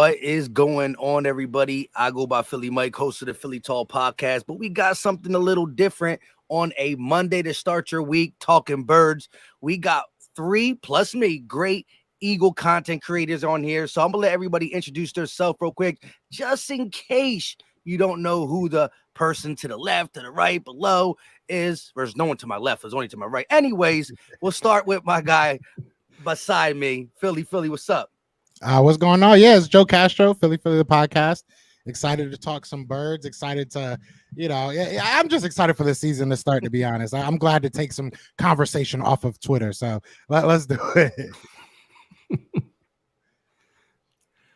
What is going on, everybody? I go by Philly Mike, host of the Philly Tall podcast, but we got something a little different on a Monday to start your week, talking birds. We got 3 plus me great Eagle content creators on here. So I'm going to let everybody introduce themselves real quick, just in case you don't know who the person to the left, to the right, below is. There's no one to my left. There's only to my right. Anyways, we'll start with my guy beside me. Philly, what's up? What's going on? Yeah, it's Joe Castro, Philly the podcast. Excited to talk some birds. Excited to, I'm just excited for the season to start, to be honest. I'm glad to take some conversation off of Twitter. So let's do it.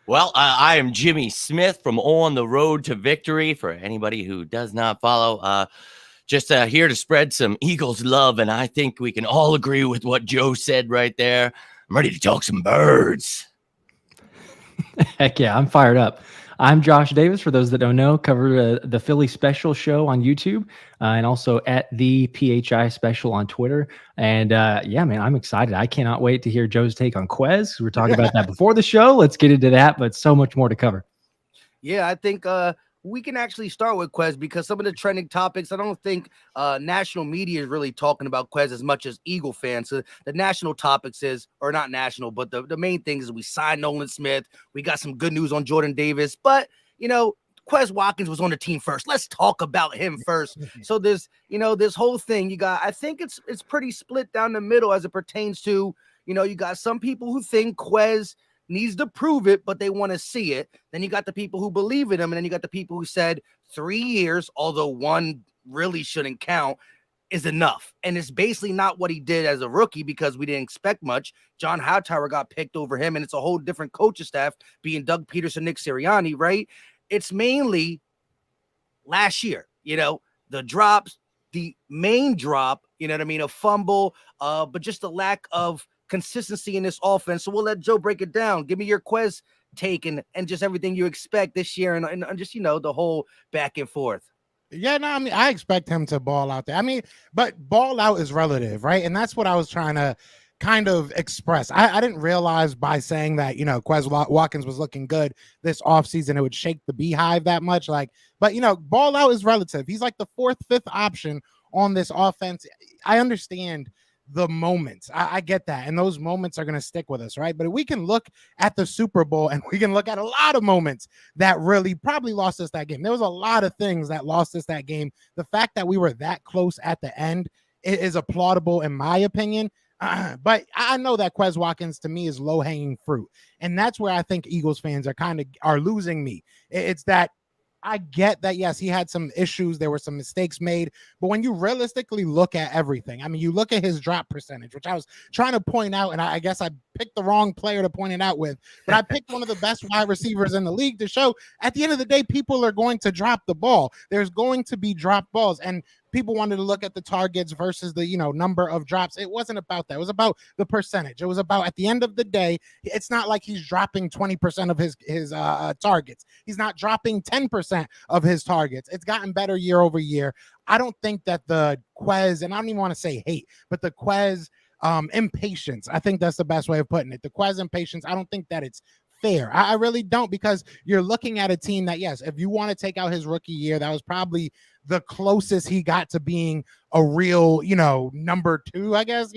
Well, I am Jimmy Smith from On the Road to Victory. For anybody who does not follow, just here to spread some Eagles love. And I think we can all agree with what Joe said right there. I'm ready to talk some birds. Heck yeah, I'm fired up. I'm Josh Davis. For those that don't know, cover the Philly Special show on YouTube and also at the PHI Special on Twitter. And yeah, man, I'm excited. I cannot wait to hear Joe's take on Quez. We were talking about that before the show. Let's get into that, but so much more to cover. Yeah, I think we can actually start with Quez because some of the trending topics, I don't think national media is really talking about Quez as much as Eagle fans. So the national topics is, or not national, but the main thing is we signed Nolan Smith. We got some good news on Jordan Davis, but Quez Watkins was on the team first. Let's talk about him first. So this whole thing you got, I think it's pretty split down the middle as it pertains to, you got some people who think Quez needs to prove it, but they want to see it. Then you got the people who believe in him, and then you got the people who said 3 years, although one really shouldn't count, is enough. And it's basically not what he did as a rookie because we didn't expect much. John Hightower got picked over him, and it's a whole different coaching staff being Doug Peterson, Nick Sirianni, right? It's mainly last year, the drops, the main drop, a fumble, but just the lack of consistency in this offense. So we'll let Joe break it down. Give me your Quez take and just everything you expect this year and just, the whole back and forth. Yeah, no, I mean, I expect him to ball out there. I mean, but ball out is relative, right? And that's what I was trying to kind of express. I didn't realize by saying that, Quez Watkins was looking good this offseason, it would shake the beehive that much. But ball out is relative. He's like the 4th, 5th option on this offense. I understand the moments. I get that. And those moments are going to stick with us, right? But we can look at the Super Bowl and we can look at a lot of moments that really probably lost us that game. There was a lot of things that lost us that game. The fact that we were that close at the end is applaudable in my opinion. But I know that Quez Watkins to me is low-hanging fruit. And that's where I think Eagles fans are losing me. It's that I get that, yes, he had some issues. There were some mistakes made. But when you realistically look at everything, I mean, you look at his drop percentage, which I was trying to point out, and I guess I picked the wrong player to point it out with, but I picked one of the best wide receivers in the league to show at the end of the day, people are going to drop the ball. There's going to be drop balls. And people wanted to look at the targets versus the, number of drops. It wasn't about that. It was about the percentage. It was about, at the end of the day, it's not like he's dropping 20% of his targets. He's not dropping 10% of his targets. It's gotten better year over year. I don't think that the Quez, and I don't even want to say hate, but the Quez impatience, I think that's the best way of putting it. The Quez impatience, I don't think that it's fair. I really don't, because you're looking at a team that, yes, if you want to take out his rookie year, that was probably the closest he got to being a real, number 2, I guess.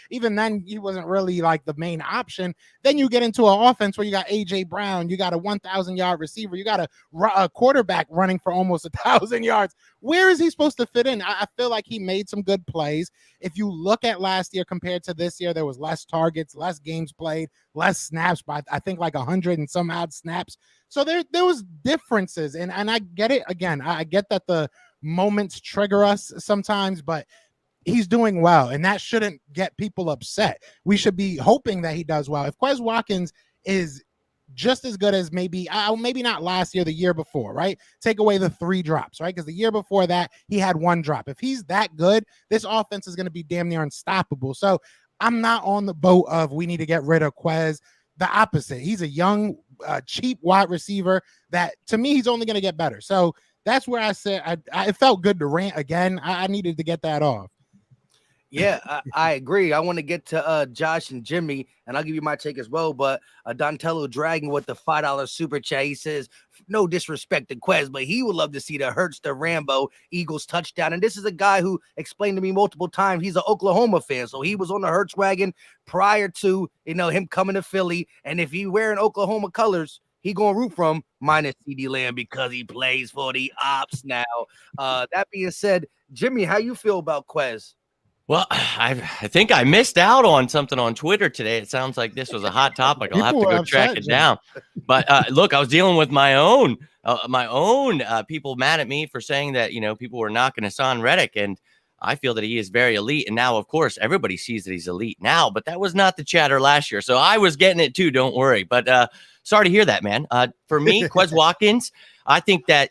Even then, he wasn't really like the main option. Then you get into an offense where you got A.J. Brown, you got a 1,000-yard receiver, you got a quarterback running for almost 1,000 yards. Where is he supposed to fit in? I feel like he made some good plays. If you look at last year compared to this year, there was less targets, less games played, less snaps by, I think, like 100 and some odd snaps. So there was differences, and I get it. Again, I get that the moments trigger us sometimes, but he's doing well, and that shouldn't get people upset. We should be hoping that he does well. If Quez Watkins is just as good as maybe not last year, the year before, right? Take away the 3 drops, right? Because the year before that, he had 1 drop. If he's that good, this offense is going to be damn near unstoppable. So I'm not on the boat of we need to get rid of Quez. The opposite. He's a young, cheap wide receiver that, to me, he's only going to get better. So that's where I said I felt good to rant again. I needed to get that off. Yeah, I agree. I want to get to Josh and Jimmy, and I'll give you my take as well. But Dontello Dragon with the $5 super chat, he says, no disrespect to Quez, but he would love to see the Hurts to Rambo Eagles touchdown. And this is a guy who explained to me multiple times he's an Oklahoma fan, so he was on the Hurts wagon prior to him coming to Philly. And if he wearing Oklahoma colors, he gonna root for him minus CD Lamb because he plays for the Ops now. That being said, Jimmy, how you feel about Quez? Well, I think I missed out on something on Twitter today. It sounds like this was a hot topic. I'll have to go track it down. But look, I was dealing with my own people mad at me for saying that, people were knocking Hassan Reddick. And I feel that he is very elite. And now, of course, everybody sees that he's elite now. But that was not the chatter last year. So I was getting it too. Don't worry. But sorry to hear that, man. For me, Quez Watkins, I think that,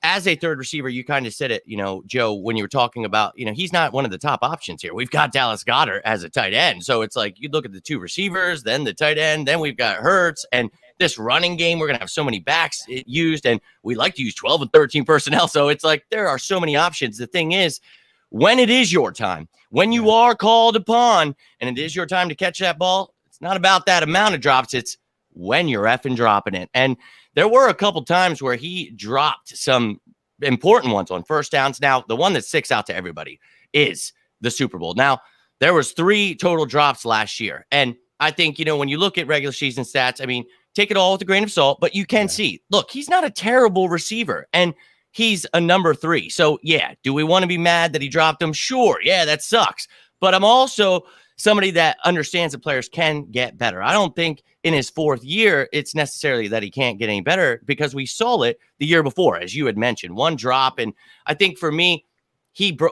as a third receiver, you kind of said it, Joe, when you were talking about, he's not one of the top options here. We've got Dallas Goedert as a tight end. So it's like you look at the two receivers, then the tight end, then we've got Hurts. And this running game, we're going to have so many backs used, and we like to use 12 and 13 personnel. So it's like there are so many options. The thing is, when it is your time, when you are called upon and it is your time to catch that ball, it's not about that amount of drops. It's when you're effing dropping it. And there were a couple times where he dropped some important ones on first downs. Now, the one that sticks out to everybody is the Super Bowl. Now, there was 3 total drops last year. And I think, when you look at regular season stats, I mean, take it all with a grain of salt, but you can see, look, he's not a terrible receiver. And he's a number 3. So, yeah, do we want to be mad that he dropped him? Sure. Yeah, that sucks. But I'm also somebody that understands that players can get better. I don't think in his 4th year, it's necessarily that he can't get any better because we saw it the year before, as you had mentioned, 1 drop. And I think for me,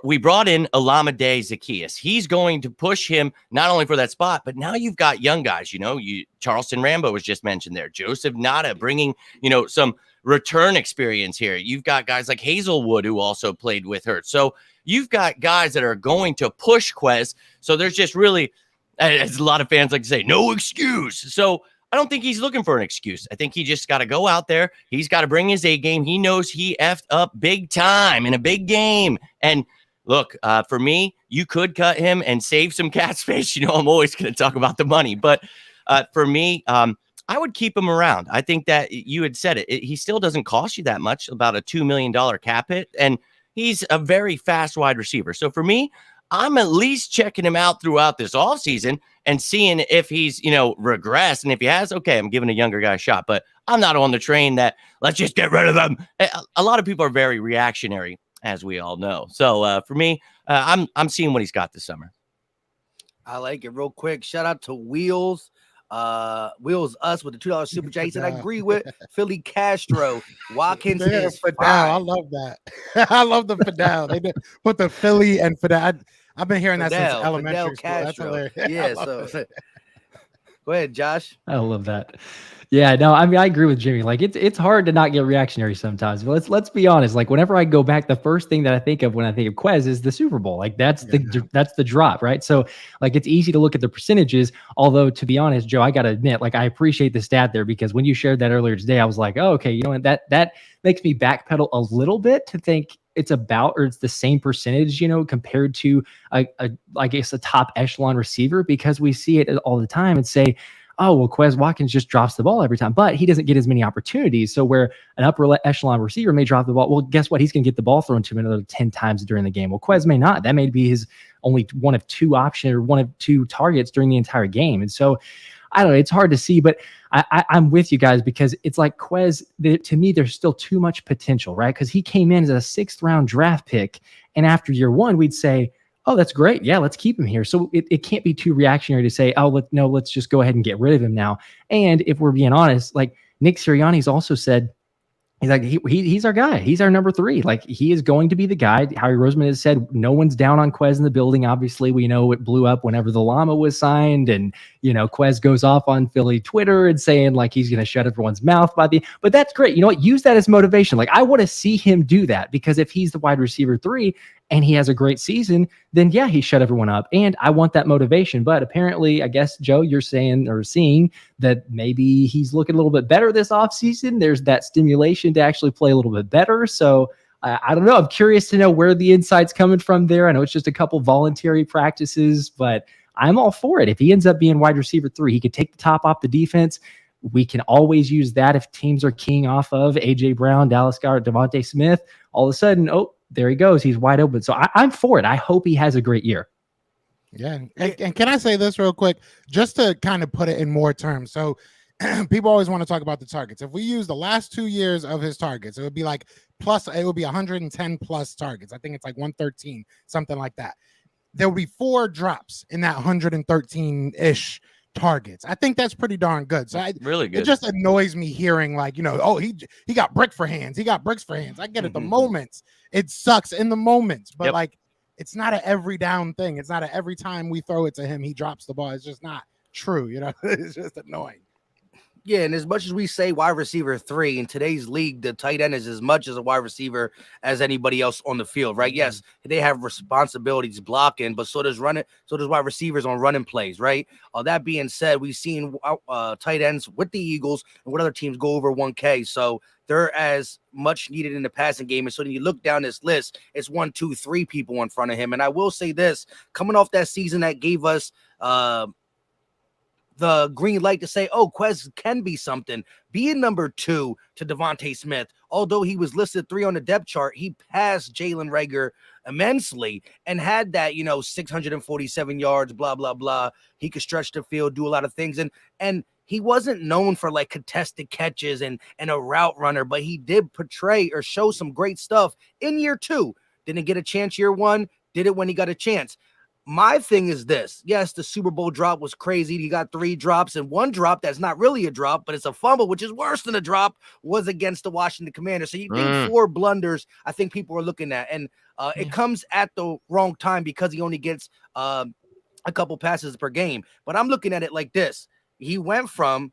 we brought in Olamide Zaccheaus. He's going to push him not only for that spot, but now you've got young guys, Charleston Rambo was just mentioned there. Joseph Nada bringing, some return experience here. You've got guys like Hazelwood who also played with Hurts. So you've got guys that are going to push Quez. So there's just really, as a lot of fans like to say, no excuse. So I don't think he's looking for an excuse. I think he just got to go out there. He's got to bring his A game. He knows he effed up big time in a big game. And look, for me, you could cut him and save some cap space. I'm always going to talk about the money. But for me, I would keep him around. I think that you had said it. He still doesn't cost you that much, about a $2 million cap hit. And he's a very fast wide receiver. So for me, I'm at least checking him out throughout this offseason and seeing if he's, regressed. And if he has, okay, I'm giving a younger guy a shot. But I'm not on the train that let's just get rid of him. A lot of people are very reactionary, as we all know. So for me, I'm seeing what he's got this summer. I like it. Real quick, shout out to Wheels. Wheels us with the $2 super chat. He said, I agree with Philly Castro. Watkins is fine. I love that. I love the Fidel. They did put the Philly and Fidel. I've been hearing that since elementary school. That's hilarious. Yeah, so go ahead, Josh. I love that. Yeah, no, I mean, I agree with Jimmy. Like, it's hard to not get reactionary sometimes. But let's be honest. Like, whenever I go back, the first thing that I think of when I think of Quez is the Super Bowl. Like, that's the drop, right? So, like, it's easy to look at the percentages. Although, to be honest, Joe, I gotta admit, like, I appreciate the stat there because when you shared that earlier today, I was like, oh, okay, you know what? That makes me backpedal a little bit to think it's about or it's the same percentage, compared to I guess a top echelon receiver, because we see it all the time and say, oh, well, Quez Watkins just drops the ball every time, but he doesn't get as many opportunities. So where an upper echelon receiver may drop the ball, well, guess what? He's going to get the ball thrown to him another 10 times during the game. Well, Quez may not. That may be his only one of 2 options or one of 2 targets during the entire game. And so I don't know. It's hard to see, but I'm with you guys because it's like Quez, to me, there's still too much potential, right? Because he came in as a 6th round draft pick. And after year 1, we'd say, oh, that's great. Yeah, let's keep him here. So it can't be too reactionary to say, oh, let's just go ahead and get rid of him now. And if we're being honest, like Nick Sirianni's also said, he's like, he's our guy. He's our number 3. Like, he is going to be the guy. Howie Roseman has said no one's down on Quez in the building. Obviously, we know it blew up whenever the llama was signed. And, Quez goes off on Philly Twitter and saying, like, he's going to shut everyone's mouth but that's great. You know what? Use that as motivation. Like, I want to see him do that because if he's the wide receiver 3 and he has a great season, then yeah, he shut everyone up. And I want that motivation. But apparently, I guess, Joe, you're saying or seeing that maybe he's looking a little bit better this offseason. There's that stimulation to actually play a little bit better. So I don't know. I'm curious to know where the insight's coming from there. I know it's just a couple voluntary practices, but I'm all for it. If he ends up being wide receiver 3, he could take the top off the defense. We can always use that if teams are keying off of A.J. Brown, Dallas Goedert, Devontae Smith. All of a sudden, oh, there he goes. He's wide open. So I'm for it. I hope he has a great year. Yeah. And can I say this real quick, just to kind of put it in more terms? So people always want to talk about the targets. If we use the last 2 years of his targets, it would be like it would be 110 plus targets. I think it's like 113, something like that. There will be 4 drops in that 113-ish targets. I think that's pretty darn good. So really good. It just annoys me hearing like, oh, he got brick for hands. He got bricks for hands. I get it. The moments, it sucks in the moments, but like, it's not an every down thing. It's not a every time we throw it to him, he drops the ball. It's just not true. It's just annoying. Yeah, and as much as we say wide receiver 3 in today's league, the tight end is as much as a wide receiver as anybody else on the field, right? Yes, they have responsibilities blocking, but so does wide receivers on running plays, right? That being said, we've seen tight ends with the Eagles and what other teams go over 1K, so they're as much needed in the passing game. And so when you look down this list, it's 1, 2, 3 people in front of him. And I will say this, coming off that season that gave us the green light to say, oh, Quez can be something. Being number 2 to Devontae Smith, although he was listed 3 on the depth chart, he passed Jalen Reagor immensely and had that, 647 yards, blah, blah, blah. He could stretch the field, do a lot of things. And he wasn't known for like contested catches and a route runner, but he did portray or show some great stuff in year 2. Didn't get a chance year 1, did it when he got a chance. My thing is this. Yes, the Super Bowl drop was crazy. He got 3 drops, and 1 drop that's not really a drop, but it's a fumble, which is worse than a drop, was against the Washington Commanders. So you think 4 blunders, I think people are looking at. And it comes at the wrong time because he only gets a couple passes per game. But I'm looking at it like this. He went from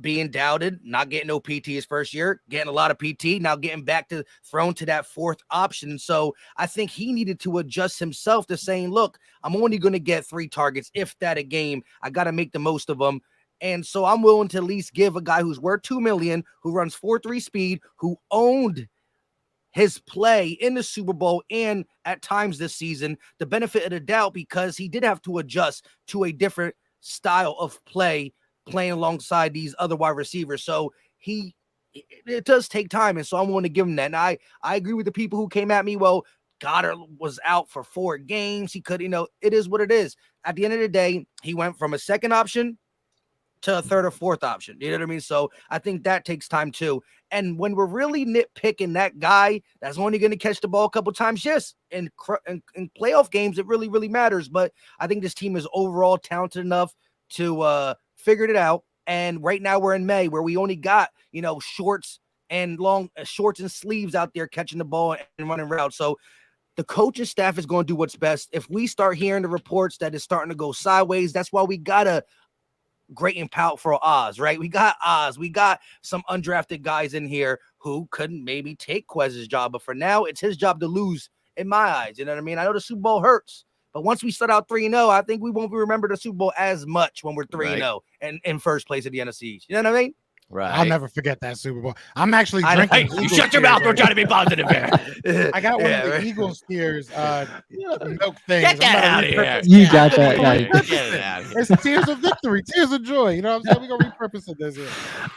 being doubted, not getting no PT his first year, getting a lot of PT, now getting back to thrown to that 4th option. So I think he needed to adjust himself to saying, look, I'm only going to get 3 targets, if that a game. I got to make the most of them. And so I'm willing to at least give a guy who's worth $2 million, who runs 4.3 speed, who owned his play in the Super Bowl and at times this season, the benefit of the doubt, because he did have to adjust to a different style of play, playing alongside these other wide receivers. So it does take time. And so I'm willing to give him that. And I agree with the people who came at me. Well, Goddard was out for 4 games. He could, it is what it is. At the end of the day, he went from a 2nd option to a 3rd or 4th option. You know what I mean? So I think that takes time too. And when we're really nitpicking that guy that's only going to catch the ball a couple times, yes, in playoff games, it really, really matters. But I think this team is overall talented enough to figured it out. And right now we're in May, where we only got shorts and sleeves out there catching the ball and running routes. So the coaching staff is going to do what's best. If we start hearing the reports that it's starting to go sideways, that's why we gotta great and pout for Oz, right? We got Oz, we got some undrafted guys in here who couldn't maybe take Quez's job, but for now it's his job to lose in my eyes. You know what I mean? I know the Super Bowl hurts, but once we start out 3-0, I think we won't remember the Super Bowl as much when we're 3-0 and in first place at the NFC. You know what I mean? Right. I'll never forget that Super Bowl. I'm actually drinking. You shut your mouth. We're trying to be positive here. I got one of the Eagles tears milk things. Get that out of here. You got that. It's tears of victory, tears of joy. You know what I'm saying? We're going to repurpose it this year.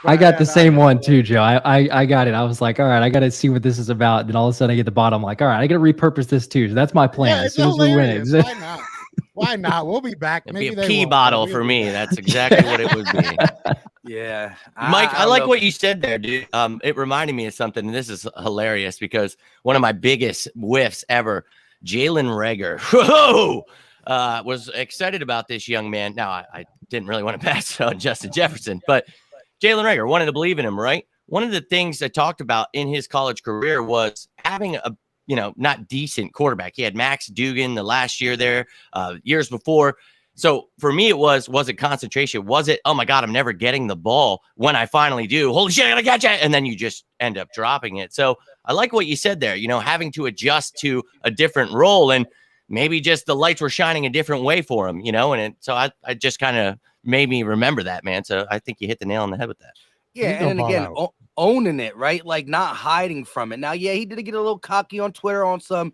I got the same one too, Joe. I got it. I was like, all right, I got to see what this is about. Then all of a sudden I get the bottom. I'm like, all right, I got to repurpose this too. So that's my plan. As soon as we win it. Why not? Why not? We'll be back. It'd be a pee bottle for me. That's exactly what it would be. Yeah. Mike, I like what you said there, dude. It reminded me of something, and this is hilarious because one of my biggest whiffs ever, Jalen Reagor, was excited about this young man. Now, I didn't really want to pass on Justin Jefferson, but Jalen Reagor wanted to believe in him, right? One of the things I talked about in his college career was having a not decent quarterback. He had Max Duggan the last year there, years before. So for me, was it concentration? Was it, oh my God, I'm never getting the ball when I finally do? Holy shit, I gotta catch it. And then you just end up dropping it. So I like what you said there, having to adjust to a different role, and maybe just the lights were shining a different way for him, so I just kind of made me remember that, man. So I think you hit the nail on the head with that. Yeah. And again, owning it, right? Like not hiding from it. Now, yeah, he did get a little cocky on Twitter on some,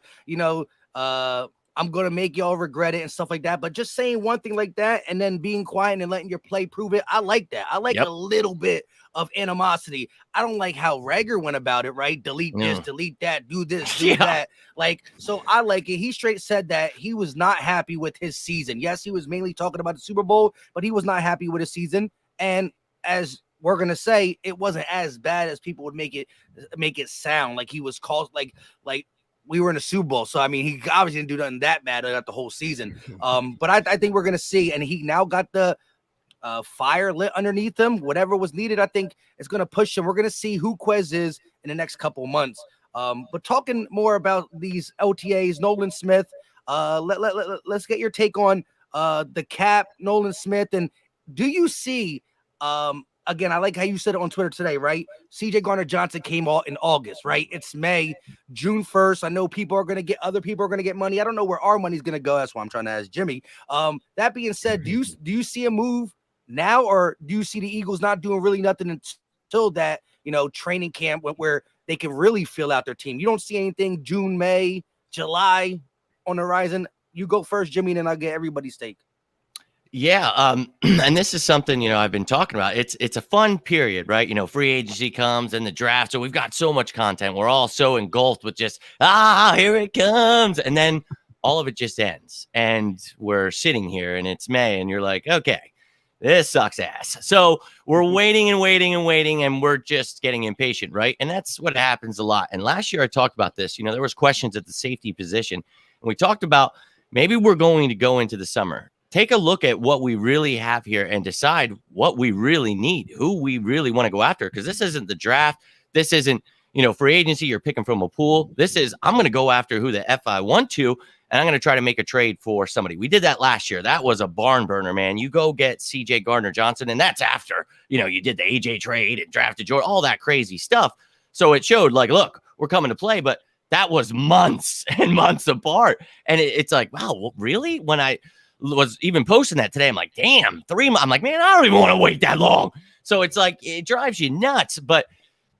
I'm going to make y'all regret it and stuff like that. But just saying one thing like that and then being quiet and letting your play prove it, I like that. I like a little bit of animosity. I don't like how Rager went about it, right? Delete this, delete that, do this, do that. Like, so I like it. He straight said that he was not happy with his season. Yes, he was mainly talking about the Super Bowl, but he was not happy with his season. And as we're going to say, it wasn't as bad as people would make it sound like he was called like we were in a Super Bowl. So, I mean, he obviously didn't do nothing that bad throughout the whole season. But I think we're going to see, and he now got the fire lit underneath him. Whatever was needed, I think it's going to push him. We're going to see who Quez is in the next couple months. But talking more about these OTAs, Nolan Smith, let's get your take on the cap, Nolan Smith. And do you see, again, I like how you said it on Twitter today, right? CJ Gardner-Johnson came out in August, right? It's May, June 1st. I know other people are going to get money. I don't know where our money's going to go. That's why I'm trying to ask Jimmy. That being said, do you see a move now, or do you see the Eagles not doing really nothing until that, training camp where they can really fill out their team? You don't see anything June, May, July on the horizon? You go first, Jimmy, and then I'll get everybody's take. Yeah, and this is something, I've been talking about. It's a fun period, right? Free agency comes and the draft. So we've got so much content. We're all so engulfed with just, here it comes. And then all of it just ends. And we're sitting here and it's May and you're like, okay, this sucks ass. So we're waiting and waiting and waiting and we're just getting impatient, right? And that's what happens a lot. And last year I talked about this. There was questions at the safety position. And we talked about maybe we're going to go into the summer. Take a look at what we really have here and decide what we really need, who we really want to go after. Because this isn't the draft. This isn't, free agency. You're picking from a pool. This is, I'm going to go after who the F I want to, and I'm going to try to make a trade for somebody. We did that last year. That was a barn burner, man. You go get CJ Gardner-Johnson, and that's after, you did the AJ trade and drafted Jordan, all that crazy stuff. So it showed like, look, we're coming to play, but that was months and months apart. And it's like, wow, really? When I was even posting that today, I'm like, damn, 3 months. I'm like, man, I don't even want to wait that long. So it's like, it drives you nuts. But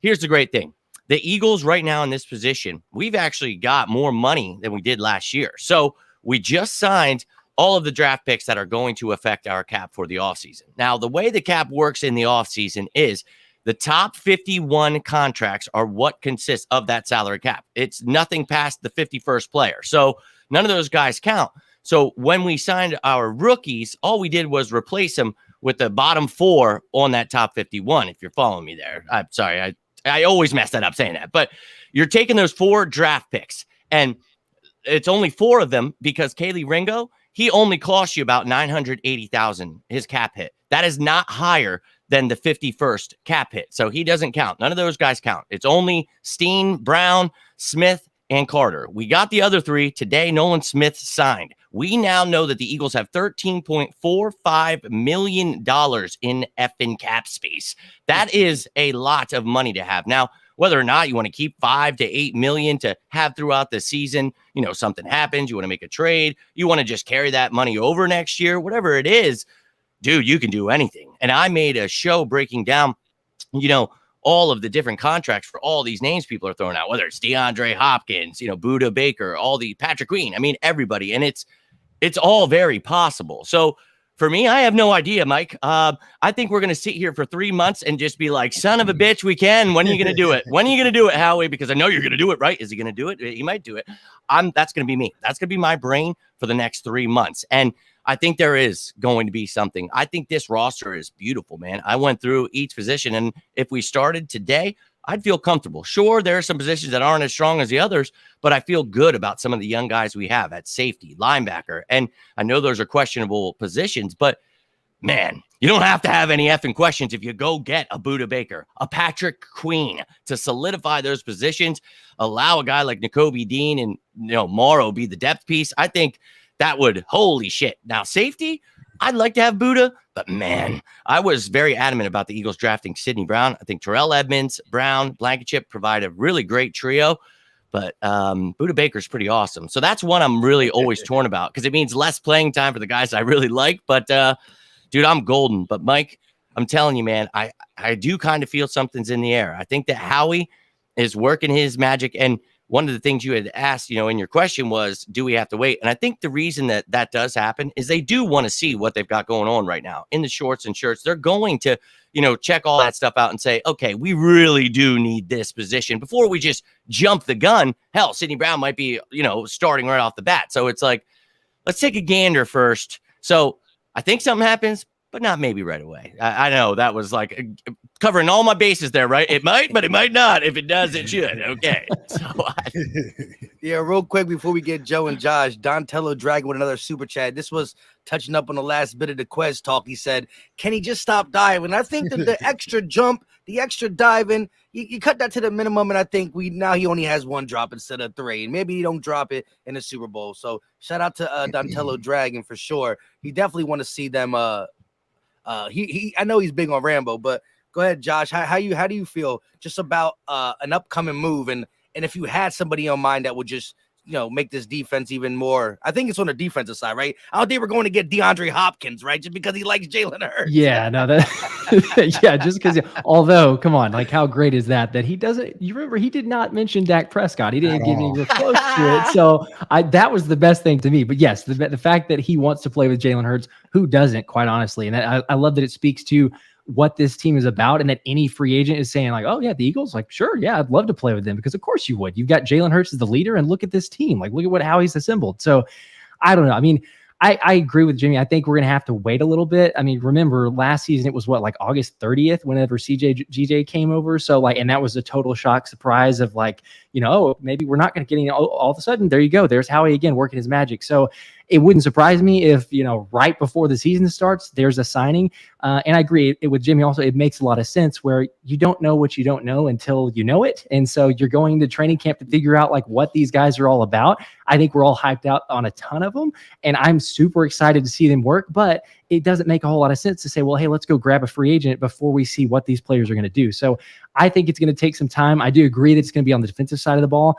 here's the great thing. The Eagles right now in this position, we've actually got more money than we did last year. So we just signed all of the draft picks that are going to affect our cap for the offseason. Now, the way the cap works in the offseason is the top 51 contracts are what consists of that salary cap. It's nothing past the 51st player. So none of those guys count. So when we signed our rookies, all we did was replace them with the bottom 4 on that top 51, if you're following me there. I'm sorry, I always mess that up saying that. But you're taking those 4 draft picks, and it's only 4 of them because Kaylee Ringo, he only cost you about $980,000, his cap hit. That is not higher than the 51st cap hit. So he doesn't count. None of those guys count. It's only Steen, Brown, Smith, and Carter. We got the other 3 today. Nolan Smith signed. We now know that the Eagles have $13.45 million in effing cap space. That is a lot of money to have. Now, whether or not you want to keep $5 to $8 million to have throughout the season, something happens, you want to make a trade, you want to just carry that money over next year, whatever it is, dude, you can do anything. And I made a show breaking down, all of the different contracts for all these names people are throwing out, whether it's DeAndre Hopkins, Buda Baker, all the Patrick Queen. I mean, everybody. And it's all very possible. So for me, I have no idea, Mike. I think we're going to sit here for 3 months and just be like, son of a bitch, we can. When are you going to do it? When are you going to do it, Howie? Because I know you're going to do it, right? Is he going to do it? He might do it. That's going to be me. That's going to be my brain for the next 3 months. And I think there is going to be something. I think this roster is beautiful, man. I went through each position, and if we started today, I'd feel comfortable. Sure, there are some positions that aren't as strong as the others, but I feel good about some of the young guys we have at safety, linebacker. And I know those are questionable positions, but man, you don't have to have any effing questions if you go get a Buda Baker, a Patrick Queen to solidify those positions, allow a guy like Nakobe Dean and Morrow be the depth piece. I think that would, holy shit. Now, safety, I'd like to have Buda, but man, I was very adamant about the Eagles drafting Sidney Brown. I think Terrell Edmonds, Brown, Blankenship provide a really great trio, but Buda Baker's pretty awesome. So that's one I'm really always torn about because it means less playing time for the guys I really like. But dude, I'm golden. But Mike, I'm telling you, man, I do kind of feel something's in the air. I think that Howie is working his magic. And one of the things you had asked, in your question was, do we have to wait? And I think the reason that that does happen is they do want to see what they've got going on right now in the shorts and shirts. They're going to, check all that stuff out and say, okay, we really do need this position before we just jump the gun. Hell, Sidney Brown might be, starting right off the bat. So it's like, let's take a gander first. So I think something happens, but not maybe right away. I know that was like covering all my bases there, right? It might, but it might not. If it does, it should. Okay. So yeah, real quick before we get Joe and Josh, Dontello Dragon with another super chat. This was touching up on the last bit of the Quez talk. He said, can he just stop diving? I think that the extra jump, the extra diving, you cut that to the minimum, and I think he only has one drop instead of three. And maybe he don't drop it in the Super Bowl. So shout out to Dontello Dragon for sure. He definitely want to see them I know he's big on Rambo, but go ahead, Josh. How do you feel just about an upcoming move, and if you had somebody on mind that would just make this defense even more? I think it's on the defensive side, right? I don't think we're going to get DeAndre Hopkins, right? Just because he likes Jalen Hurts. Yeah, no, that yeah, just because. Although, come on, like how great is that he doesn't? You remember he did not mention Dak Prescott. He didn't give anywhere close to it. So that was the best thing to me. But yes, the fact that he wants to play with Jalen Hurts, who doesn't, quite honestly, and I love that it speaks to what this team is about, and that any free agent is saying like, oh yeah, the Eagles, like, sure, yeah, I'd love to play with them, because of course you would. You've got Jalen Hurts as the leader, and look at this team, like look at how he's assembled. So I don't know. I mean, I agree with Jimmy. I think we're gonna have to wait a little bit. I mean, remember last season it was like August 30th whenever GJ came over. So like, and that was a total shock surprise of like, oh, maybe we're not gonna get any. All of a sudden, there you go. There's Howie again working his magic. So it wouldn't surprise me if, right before the season starts, there's a signing. And I agree with Jimmy also, it makes a lot of sense where you don't know what you don't know until you know it. And so you're going to training camp to figure out like what these guys are all about. I think we're all hyped out on a ton of them, and I'm super excited to see them work, but it doesn't make a whole lot of sense to say, well, hey, let's go grab a free agent before we see what these players are going to do. So I think it's going to take some time. I do agree that it's going to be on the defensive side of the ball.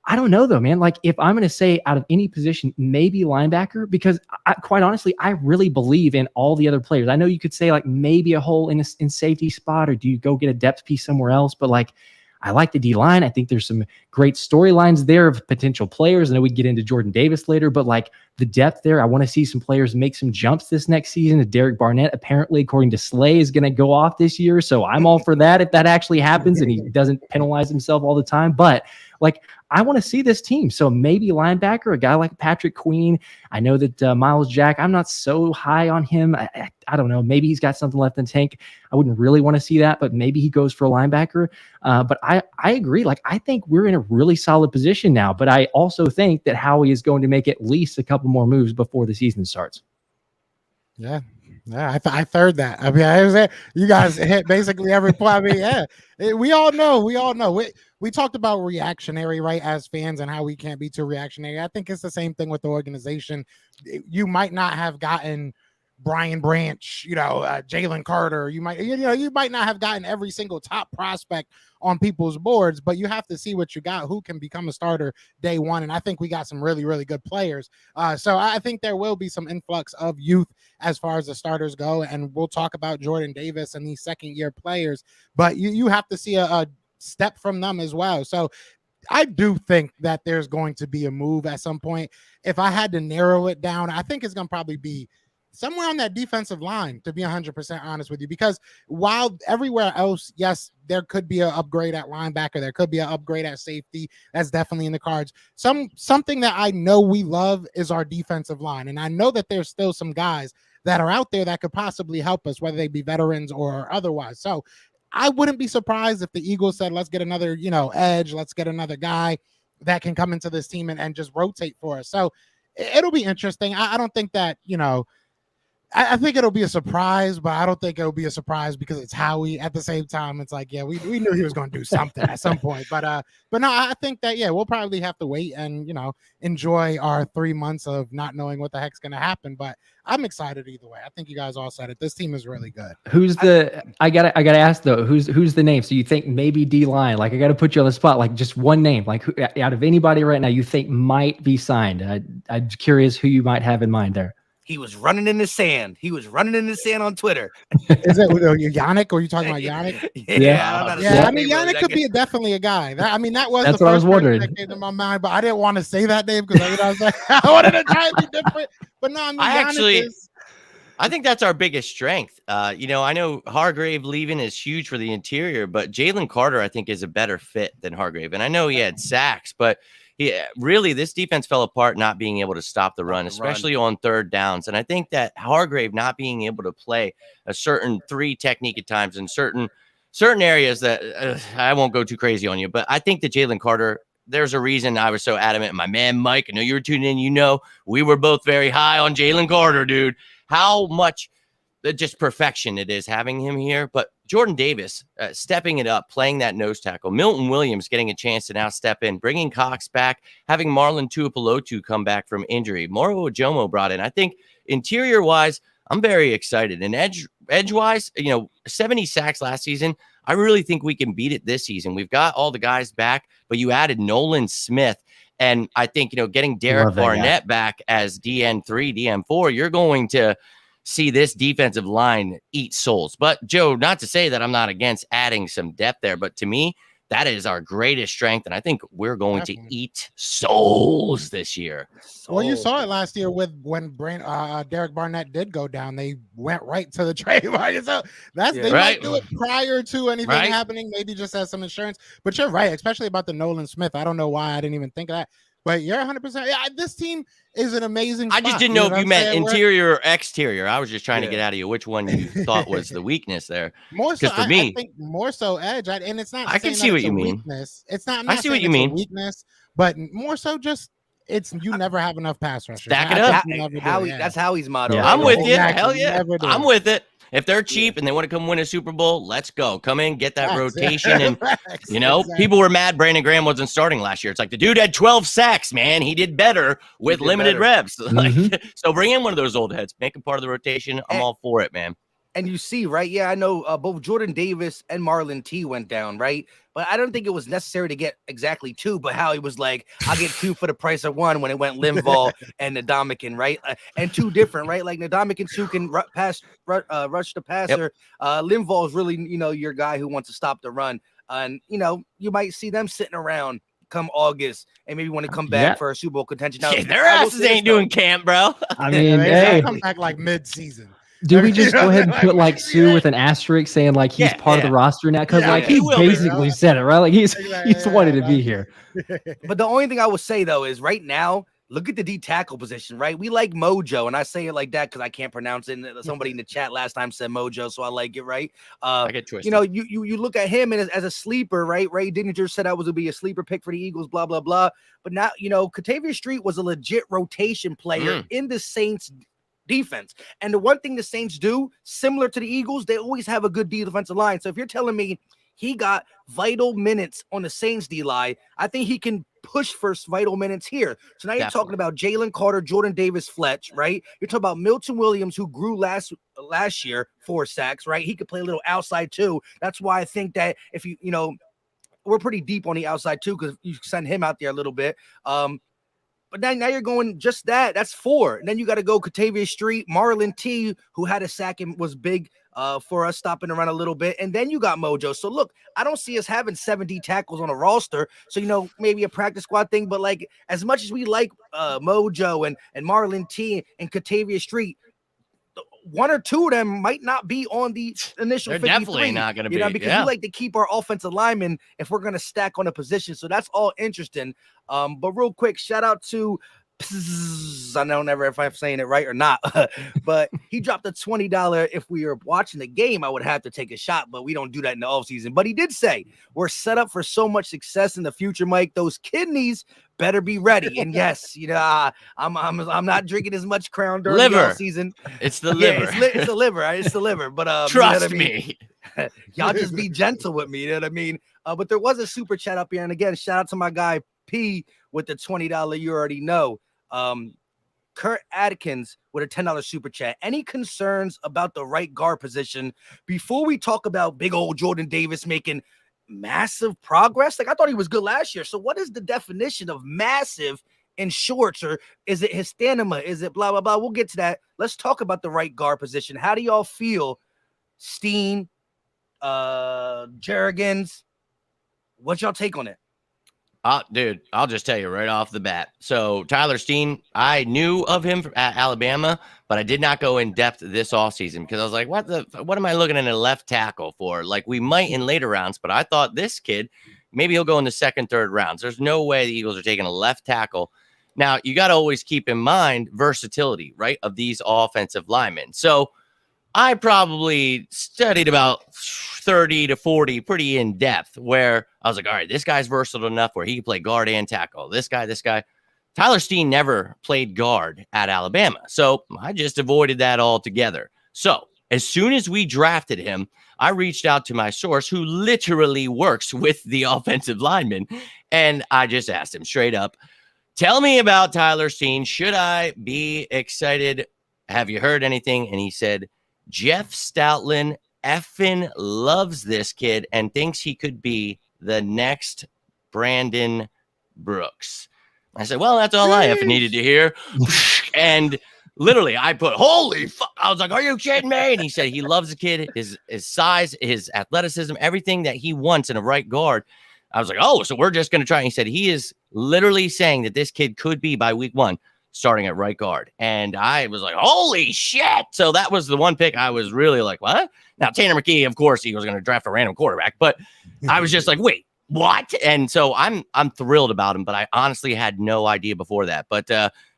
I don't know though, man. Like if I'm going to say out of any position, maybe linebacker, because quite honestly, I really believe in all the other players. I know you could say like maybe a hole in safety spot, or do you go get a depth piece somewhere else? But like, I like the D-line. I think there's some great storylines there of potential players. I know we get into Jordan Davis later, but like the depth there, I want to see some players make some jumps this next season. Derek Barnett, apparently, according to Slay, is going to go off this year. So I'm all for that if that actually happens and he doesn't penalize himself all the time. But like, I want to see this team. So maybe linebacker, a guy like Patrick Queen. I know that Miles Jack, I'm not so high on him. I don't know. Maybe he's got something left in the tank. I wouldn't really want to see that, but maybe he goes for a linebacker. But I agree. Like, I think we're in a really solid position now, but I also think that Howie is going to make at least a couple more moves before the season starts. Yeah. Yeah, I third that. I mean, I was there. You guys hit basically every point. I mean, yeah, we all know. We talked about reactionary, right, as fans, and how we can't be too reactionary. I think it's the same thing with the organization. You might not have gotten Brian Branch, Jalen Carter. You might not have gotten every single top prospect on people's boards, but you have to see what you got, who can become a starter day one. And I think we got some really, really good players. So I think there will be some influx of youth as far as the starters go. And we'll talk about Jordan Davis and these second-year players, but you have to see a step from them as well. So I do think that there's going to be a move at some point. If I had to narrow it down, I think it's going to probably be somewhere on that defensive line, to be 100% honest with you, because while everywhere else, yes, there could be an upgrade at linebacker, there could be an upgrade at safety. That's definitely in the cards. Something that I know we love is our defensive line. And I know that there's still some guys that are out there that could possibly help us, whether they be veterans or otherwise. So I wouldn't be surprised if the Eagles said, let's get another, edge. Let's get another guy that can come into this team and just rotate for us. So it'll be interesting. I don't think that, I think it'll be a surprise, but I don't think it'll be a surprise because it's Howie. At the same time, it's like, yeah, we knew he was going to do something at some point. But no, I think that, yeah, we'll probably have to wait and, enjoy our 3 months of not knowing what the heck's going to happen. But I'm excited either way. I think you guys all said it. This team is really good. I gotta ask though, who's the name? So you think maybe D-line? Like, I gotta put you on the spot. Like, just one name. Like, who, out of anybody right now, you think might be signed? I'm curious who you might have in mind there. he was running in the sand. He was running in the sand on Twitter. Is it Yannick? Or are you talking about Yannick? Yeah, I don't know how to say Yeah, his I mean, name really. Yannick could be definitely a guy. That was That's the what I was first person wondering. that came to my mind, but I didn't want to say that name because I was like, I wanted to try and be different. But no, I mean, I think that's our biggest strength. I know Hargrave leaving is huge for the interior, but Jalen Carter, I think, is a better fit than Hargrave. And I know he had sacks, but really, this defense fell apart not being able to stop the run, especially on third downs. And I think that Hargrave not being able to play a certain 3 technique at times in certain areas that I won't go too crazy on you, but I think that Jalen Carter, there's a reason I was so adamant. And my man, Mike, I know you were tuning in. We were both very high on Jalen Carter, dude. How much just perfection it is having him here. But Jordan Davis stepping it up, playing that nose tackle. Milton Williams getting a chance to now step in, bringing Cox back, having Marlon Tuipulotu come back from injury. Moro Ojomo brought in. I think interior-wise, I'm very excited. And edge-wise, 70 sacks last season. I really think we can beat it this season. We've got all the guys back, but you added Nolan Smith. And I think, getting Derek Barnett back as DN3, DN4, you're going to see this defensive line eat souls. But, Joe, not to say that I'm not against adding some depth there, but to me, that is our greatest strength. And I think we're going to eat souls this year. Well, you saw it last year when Derek Barnett did go down. They went right to the trade market. So they might do it prior to anything happening, maybe just as some insurance. But you're right, especially about the Nolan Smith. I don't know why I didn't even think of that. But you're 100%. Yeah, this team is an amazing spot. I just didn't know if you meant interior or exterior. I was just trying to get out of you which one you thought was the weakness there. More so, for me, I think more so edge. And it's not. I can see what you mean. It's not. I see what you mean. Weakness, but more so just. You never have enough pass rushers. Stack it up. That's Howie's motto. Yeah, I'm with you. Hell yeah. I'm with it. If they're cheap and they want to come win a Super Bowl, let's go. Come in, get that rotation. And, people were mad Brandon Graham wasn't starting last year. It's like the dude had 12 sacks, man. He did better with limited reps. So bring in one of those old heads. Make him part of the rotation. I'm all for it, man. And you see, right? Yeah, I know both Jordan Davis and Marlon T went down, right? But I don't think it was necessary to get exactly 2, but how he was like, I'll get 2 for the price of 1 when it went Linval and Ndamukong, right? And 2 different, right? Like Ndamukong Suh can rush the passer. Linval is really, your guy who wants to stop the run. And, you might see them sitting around come August and maybe want to come back for a Super Bowl contention. Now, their asses ain't doing camp, bro. I mean, they come back like mid-season. Do we just go ahead and put Suh with an asterisk saying he's part of the roster now? Because he's basically said it, right? Like he's wanted to be here. But the only thing I would say though is right now, look at the D tackle position, right? We like Mojo, and I say it like that because I can't pronounce it. And somebody in the chat last time said Mojo, so I like it, right? I get twisted. You look at him and as a sleeper, right? Ray Dininger said I was to be a sleeper pick for the Eagles, blah blah blah. But now Katavius Street was a legit rotation player in the Saints defense. And the one thing the Saints do, similar to the Eagles, they always have a good defensive line. So if you're telling me he got vital minutes on the Saints D-line, I think he can push for vital minutes here. So now you're talking about Jalen Carter, Jordan Davis, Fletch, right? You're talking about Milton Williams, who grew last year 4 sacks, right? He could play a little outside too. That's why I think that if we're pretty deep on the outside too, because you send him out there a little bit. But now you're going just that. That's 4. And then you got to go Katavius Street, Marlon T, who had a sack and was big for us stopping around a little bit. And then you got Mojo. So look, I don't see us having 70 tackles on a roster. So, maybe a practice squad thing. But like as much as we like Mojo and Marlon T and Katavius Street, 1 or 2 of them might not be on the initial. They're 53, definitely not going to be, because we like to keep our offensive linemen if we're going to stack on a position. So that's all interesting. But real quick, shout out to I don't ever if I'm saying it right or not, but he dropped a $20. If we were watching the game, I would have to take a shot, but we don't do that in the offseason. But he did say we're set up for so much success in the future, Mike. Those kidneys better be ready. And yes, I'm not drinking as much Crown during the offseason. It's the liver. It's the liver. It's the liver. But trust me. Y'all just be gentle with me. You know what I mean? But there was a super chat up here, and again, shout out to my guy P with the $20. You already know. Kurt Adkins with a $10 super chat. Any concerns about the right guard position before we talk about big old Jordan Davis making massive progress? Like I thought he was good last year. So what is the definition of massive in shorts, or is it his stamina? Is it blah, blah, blah? We'll get to that. Let's talk about the right guard position. How do y'all feel? Steen, Jurgens, what's y'all take on it? Dude, I'll just tell you right off the bat. So Tyler Steen, I knew of him at Alabama, but I did not go in depth this offseason because I was like, what am I looking at a left tackle for? Like, we might in later rounds, but I thought this kid, maybe he'll go in the second, third rounds. There's no way the Eagles are taking a left tackle. Now, you got to always keep in mind versatility, right, of these offensive linemen. So I probably studied about 30 to 40 pretty in depth, where I was like, all right, this guy's versatile enough where he can play guard and tackle. This guy. Tyler Steen never played guard at Alabama. So I just avoided that altogether. So as soon as we drafted him, I reached out to my source who literally works with the offensive lineman. And I just asked him straight up, tell me about Tyler Steen. Should I be excited? Have you heard anything? And he said, Jeff Stoutland effing loves this kid and thinks he could be the next Brandon Brooks. I said, well, that's all I ever needed to hear. And literally, I put, holy fuck. I was like, are you kidding me? And he said he loves the kid, his size, his athleticism, everything that he wants in a right guard. I was like, oh, so we're just going to try. And he said he is literally saying that this kid could be by week 1 starting at right guard. And I was like, holy shit. So that was the one pick I was really like, what? Now, Tanner McKee, of course, he was going to draft a random quarterback, but I was just like, wait, what? And so I'm thrilled about him, but I honestly had no idea before that. But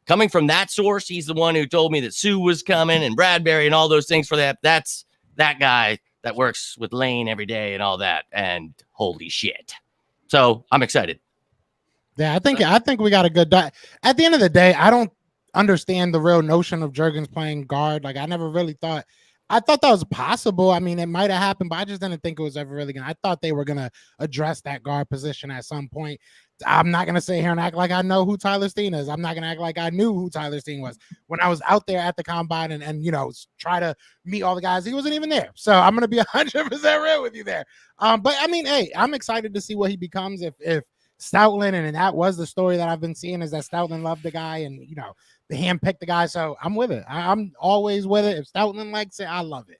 coming from that source, he's the one who told me that Sue was coming and Bradbury and all those things for that. That's that guy that works with Lane every day and all that. And holy shit. So I'm excited. Yeah, I think we got a good at the end of the day, I don't understand the real notion of Jurgens playing guard. Like, I never really thought that was possible. I mean, it might have happened, but I just didn't think it was ever really I thought they were gonna address that guard position at some point. I'm not gonna sit here and act like I know who Tyler Steen is. I'm not gonna act like I knew who Tyler Steen was when I was out there at the combine and try to meet all the guys. He wasn't even there. So I'm gonna be 100% real with you there. But I mean, hey, I'm excited to see what he becomes if Stoutland, and that was the story that I've been seeing, is that Stoutland loved the guy and they handpicked the guy. So I'm with it. I'm always with it. If Stoutland likes it, I love it.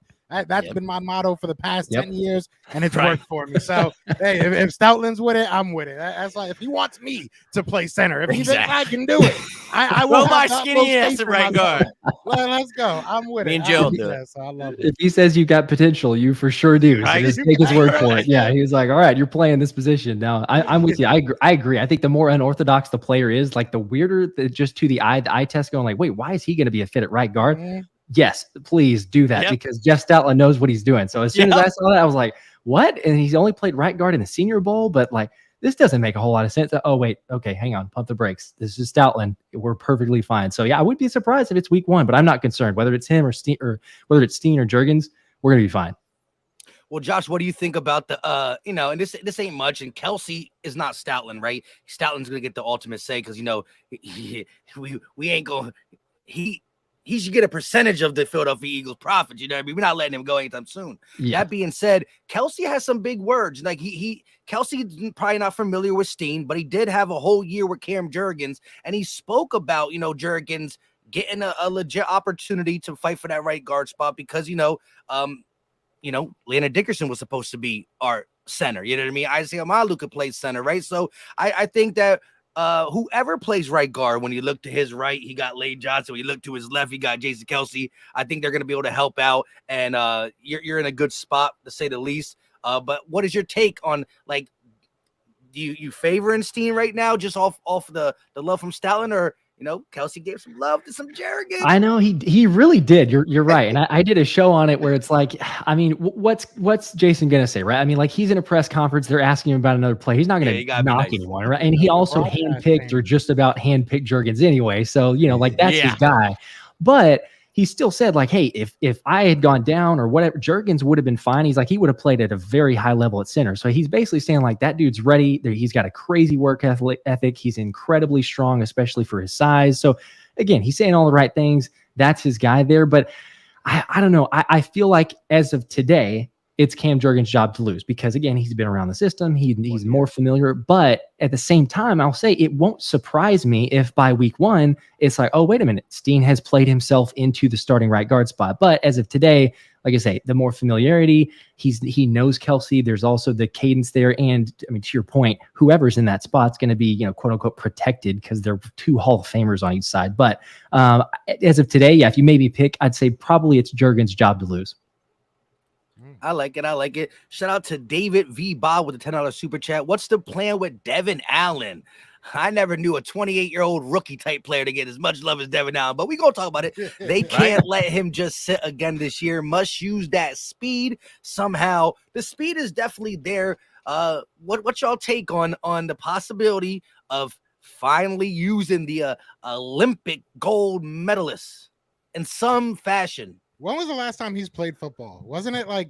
That's been my motto for the past 10 years, and it's worked for me. So hey, if Stoutland's with it, I'm with it. That's like, if he wants me to play center, if he thinks I can do it, I will. My skinny ass at right guard. Let's go. I'm with Me it. and Joe do it. So I love it. If he says you got potential, you for sure do. So just take his word for it. Yeah, he was like, all right, you're playing this position. Now, I'm with you. I agree. I think the more unorthodox the player is, like the weirder just to the eye test going like, wait, why is he going to be a fit at right guard? Yes, please do that because Jeff Stoutland knows what he's doing. So as soon as I saw that, I was like, what? And he's only played right guard in the Senior Bowl, but like, this doesn't make a whole lot of sense. Oh, wait. Okay, hang on. Pump the brakes. This is Stoutland. We're perfectly fine. So yeah, I would be surprised if it's week 1, but I'm not concerned. Whether it's him or Steen or Jurgens, we're going to be fine. Well, Josh, what do you think about the, and this ain't much, and Kelsey is not Stoutland, right? Stoutland's going to get the ultimate say because, we ain't going, he should get a percentage of the Philadelphia Eagles profits. You know what I mean? We're not letting him go anytime soon. Yeah. That being said, Kelsey has some big words. Like Kelsey's probably not familiar with Steen, but he did have a whole year with Cam Jurgens, and he spoke about, Jurgens getting a legit opportunity to fight for that right guard spot because, Landon Dickerson was supposed to be our center. You know what I mean? Isaiah Malu could play center, right? So I think that whoever plays right guard, when you look to his right, he got Lane Johnson. When you look to his left, he got Jason Kelsey. I think they're going to be able to help out, and you're in a good spot, to say the least. But what is your take on, like, do you favor Steen right now just off the love from Stoutland, or Kelsey gave some love to some Jurgens? I know he really did. You're right. And I did a show on it where it's like, I mean, what's Jason gonna say, right? I mean, like, he's in a press conference, they're asking him about another play. He's not gonna knock anyone, right? And he also handpicked or just about handpicked Jurgens anyway. So like that's his guy. But he still said, like, hey, if I had gone down or whatever, Jurgens would have been fine. He's like, he would have played at a very high level at center. So he's basically saying, like, that dude's ready. He's got a crazy work ethic. He's incredibly strong, especially for his size. So again, he's saying all the right things. That's his guy there. But I don't know. I feel like as of today, it's Cam Jurgens' job to lose because, again, he's been around the system. He's more familiar. But at the same time, I'll say it won't surprise me if by week 1, it's like, oh, wait a minute, Steen has played himself into the starting right guard spot. But as of today, like I say, the more familiarity, he knows Kelsey. There's also the cadence there. And I mean, to your point, whoever's in that spot is going to be, quote unquote, protected because they're 2 Hall of Famers on each side. But as of today, yeah, if you maybe pick, I'd say probably it's Jurgens' job to lose. I like it. Shout out to David V. Bob with the $10 super chat. What's the plan with Devin Allen? I never knew a 28-year-old rookie type player to get as much love as Devin Allen, but we gonna talk about it. They can't let him just sit again this year. Must use that speed somehow. The speed is definitely there. What y'all take on the possibility of finally using the Olympic gold medalist in some fashion? When was the last time he's played football? Wasn't it like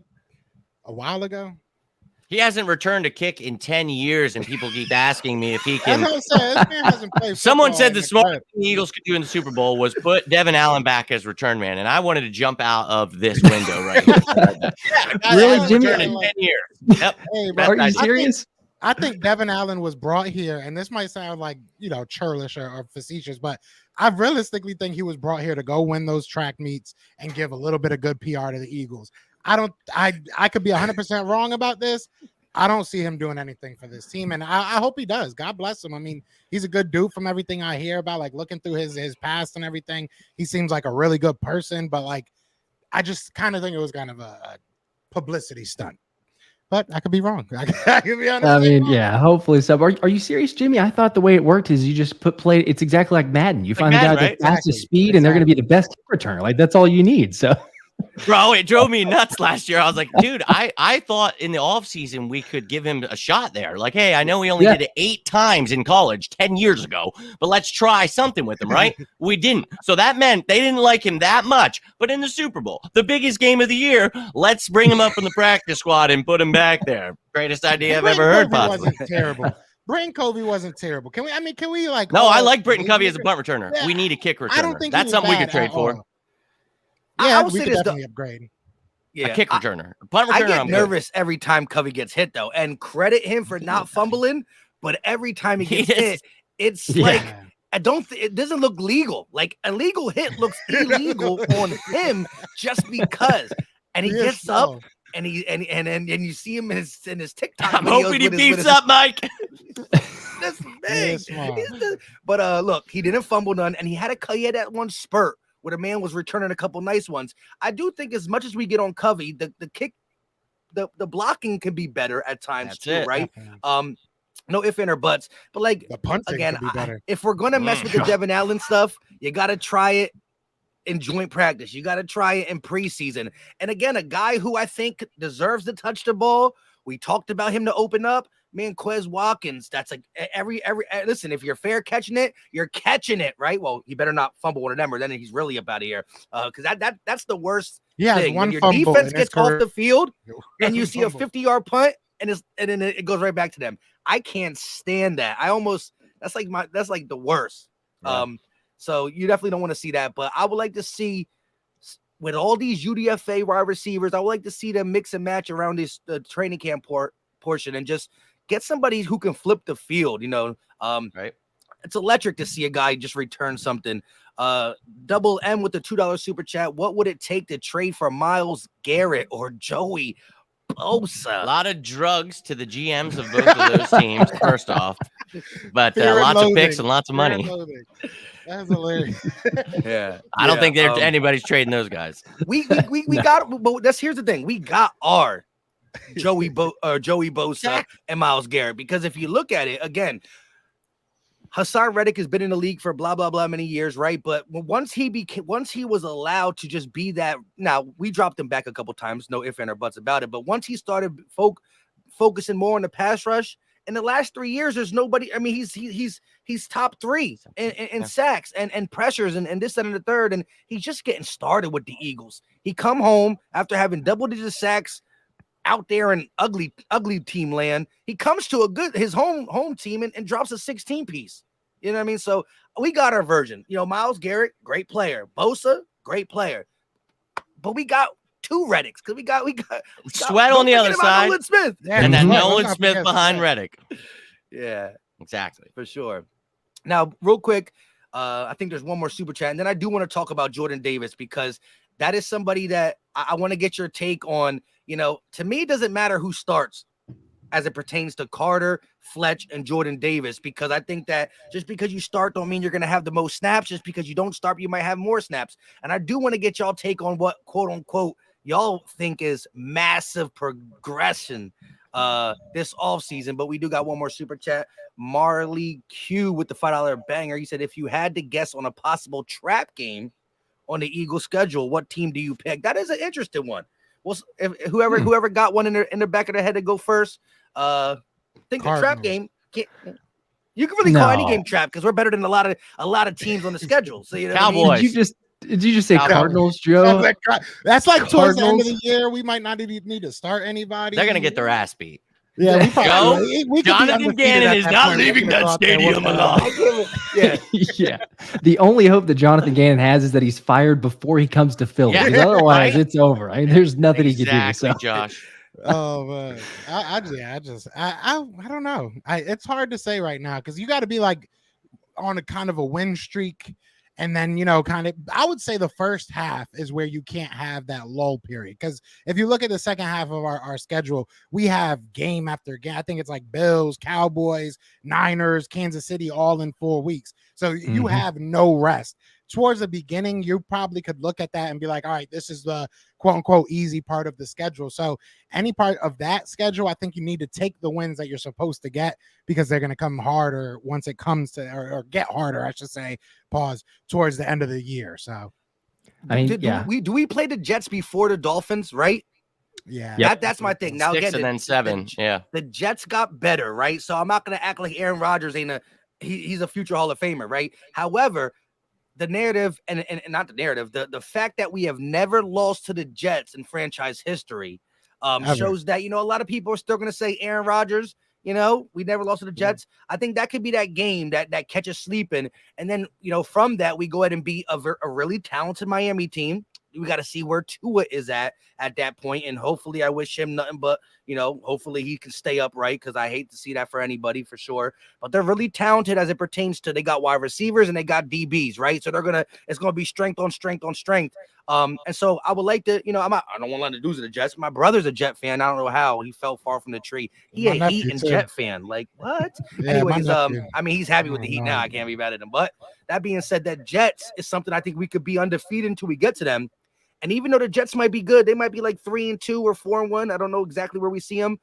a while ago? He hasn't returned a kick in 10 years, and people keep asking me if he That's can. what I'm saying. This man hasn't played Someone football said in the a smartest grip. thing the Eagles could do in the Super Bowl was put Devin Allen back as return man, and I wanted to jump out of this window right here. Really, Hasn't Jimmy? returned in 10 years. Yep. Hey, Best Are you idea. serious? I think Devin Allen was brought here, and this might sound like, churlish or facetious, but I realistically think he was brought here to go win those track meets and give a little bit of good PR to the Eagles. I could be 100% wrong about this. I don't see him doing anything for this team, and I hope he does. God bless him. I mean, he's a good dude from everything I hear about, like looking through his past and everything. He seems like a really good person, but like, I just kind of think it was kind of a publicity stunt. But I could be wrong. I could be honest. I mean, yeah, hopefully so. Are you serious, Jimmy? I thought the way it worked is you just play. It's exactly like Madden. You Like find the guy Madden, with right? the fastest Exactly. speed, and they're going to be the best kick returner. Like that's all you need. So Bro, it drove me nuts last year. I was like, dude, I thought in the offseason we could give him a shot there. Like, hey, I know we only did it 8 times in college 10 years ago, but let's try something with him, right? We didn't. So that meant they didn't like him that much. But in the Super Bowl, the biggest game of the year, let's bring him up from the practice squad and put him back there. Greatest idea I've ever heard, possibly. Wasn't terrible. Brain Covey wasn't terrible. Can we like? No, I like Britton Covey as a punt returner. Yeah, We need a kick returner. I don't think that's something we could trade for. Yeah, I would we say could this, definitely upgrade. A kick returner. Punt returner. I get I'm good. nervous every time Covey gets hit, though, and credit him for not fumbling. But every time he gets hit, it's like it doesn't look legal. Like a legal hit looks illegal on him just because. And he gets up and you see him in his TikTok. I'm hoping he beefs up, Mike. That's big. But look, he didn't fumble none, and he had that one spurt where the man was returning a couple nice ones. I do think as much as we get on Covey, the kick, the blocking can be better at times too, right? Definitely. No ifs, ands, or buts. But like the punting again, can be better. If we're gonna mess with the Devin Allen stuff, you gotta try it in joint practice. You gotta try it in preseason. And again, a guy who I think deserves to touch the ball. We talked about him to open up. Man, Quez Watkins, that's like every listen, if you're fair catching it, you're catching it, right? Well, you better not fumble one of them, or then he's really up out of here. Because that's the worst thing. When your defense gets off the field and you see a 50-yard punt and then it goes right back to them. I can't stand that. That's like the worst. Yeah. So you definitely don't want to see that. But I would like to see, with all these UDFA wide receivers, I would like to see them mix and match around this training camp portion and just get somebody who can flip the field, right? It's electric to see a guy just return something. Double M with the $2 super chat. What would it take to trade for Myles Garrett or Joey Bosa? A lot of drugs to the GMs of both of those teams, first off. But lots of picks and lots of money. That's hilarious. Yeah. I don't think anybody's trading those guys. We got, but here's the thing. We got our Joey Bosa and Myles Garrett, because if you look at it again, Hassan Reddick has been in the league for blah blah blah many years, right? But once he was allowed to just be that, now we dropped him back a couple times, no ifs, ands, or buts about it. But once he started focusing more on the pass rush, in the last 3 years, there's nobody. I mean, he's top 3 in sacks and pressures and this and the third, and he's just getting started with the Eagles. He come home after having double-digit sacks out there in ugly team land. He comes to his home team and drops a 16-piece. You know what I mean? So we got our version. Myles Garrett, great player. Bosa, great player. But we got two Reddicks because we got Sweat don't on the forget other about side. Nolan Smith. Yeah, And then let's Nolan not Smith forget behind that. Reddick. Yeah, Exactly. for sure. Now, real quick, I think there's one more super chat, and then I do want to talk about Jordan Davis because that is somebody that I want to get your take on. You know, to me, it doesn't matter who starts as it pertains to Carter, Fletch, and Jordan Davis, because I think that just because you start don't mean you're going to have the most snaps. Just because you don't start, you might have more snaps. And I do want to get y'all take on what, quote unquote, y'all think is massive progression this offseason. But we do got one more super chat. Marley Q with the $5 banger. He said, if you had to guess on a possible trap game on the Eagles schedule, what team do you pick? That is an interesting one. Well, if whoever got one in the back of their head to go first, think the trap game. You can really call any game trap because we're better than a lot of teams on the schedule. So you know, Cowboys. what I mean? Did you just say Cardinals, Joe? That's like towards the end of Cardinals. the year. We might not even need to start anybody. They're gonna get their ass beat. Yeah, we Joe, we could be Jonathan undefeated Gannon at is that not point. We're leaving gonna that go out there stadium with, alone. Yeah. Yeah. The only hope that Jonathan Gannon has is that he's fired before he comes to Philly. Yeah, 'Cause otherwise, right? it's over. I mean, there's nothing he can do. Exactly, So. Josh. Oh man, I don't know. It's hard to say right now because you got to be like on a kind of a win streak, and then kind of. I would say the first half is where you can't have that lull period because if you look at the second half of our schedule, we have game after game. I think it's like Bills, Cowboys, Niners, Kansas City, all in 4 weeks. So you have no rest. Towards the beginning, you probably could look at that and be like, all right, this is the quote unquote easy part of the schedule. So any part of that schedule, I think you need to take the wins that you're supposed to get because they're going to come harder once it comes to, or get harder, I should say, towards the end of the year. So, I mean, do we play the Jets before the Dolphins, right? Yeah, that's my thing. Now 6 again, and then 7. the Jets got better, right? So I'm not going to act like Aaron Rodgers ain't he's a future Hall of Famer, right? However, the narrative and not the narrative, the fact that we have never lost to the Jets in franchise history shows that, a lot of people are still going to say Aaron Rodgers, we never lost to the Jets. I think that could be that game that catches sleeping. And then, from that, we go ahead and beat a really talented Miami team. We got to see where Tua is at that point. And hopefully I wish him nothing but, hopefully he can stay upright because I hate to see that for anybody for sure. But they're really talented as it pertains to they got wide receivers and they got DBs, right? So it's going to be strength on strength on strength. And so I would like to, I don't want to let the dudes of the Jets. My brother's a Jet fan. I don't know how he fell far from the tree. He a Heat and Jet fan. Like what? Yeah, anyways, he's happy with the Heat now. I can't be mad at him. But that being said, that Jets is something I think we could be undefeated until we get to them. And even though the Jets might be good, they might be like 3-2 or 4-1. I don't know exactly where we see them.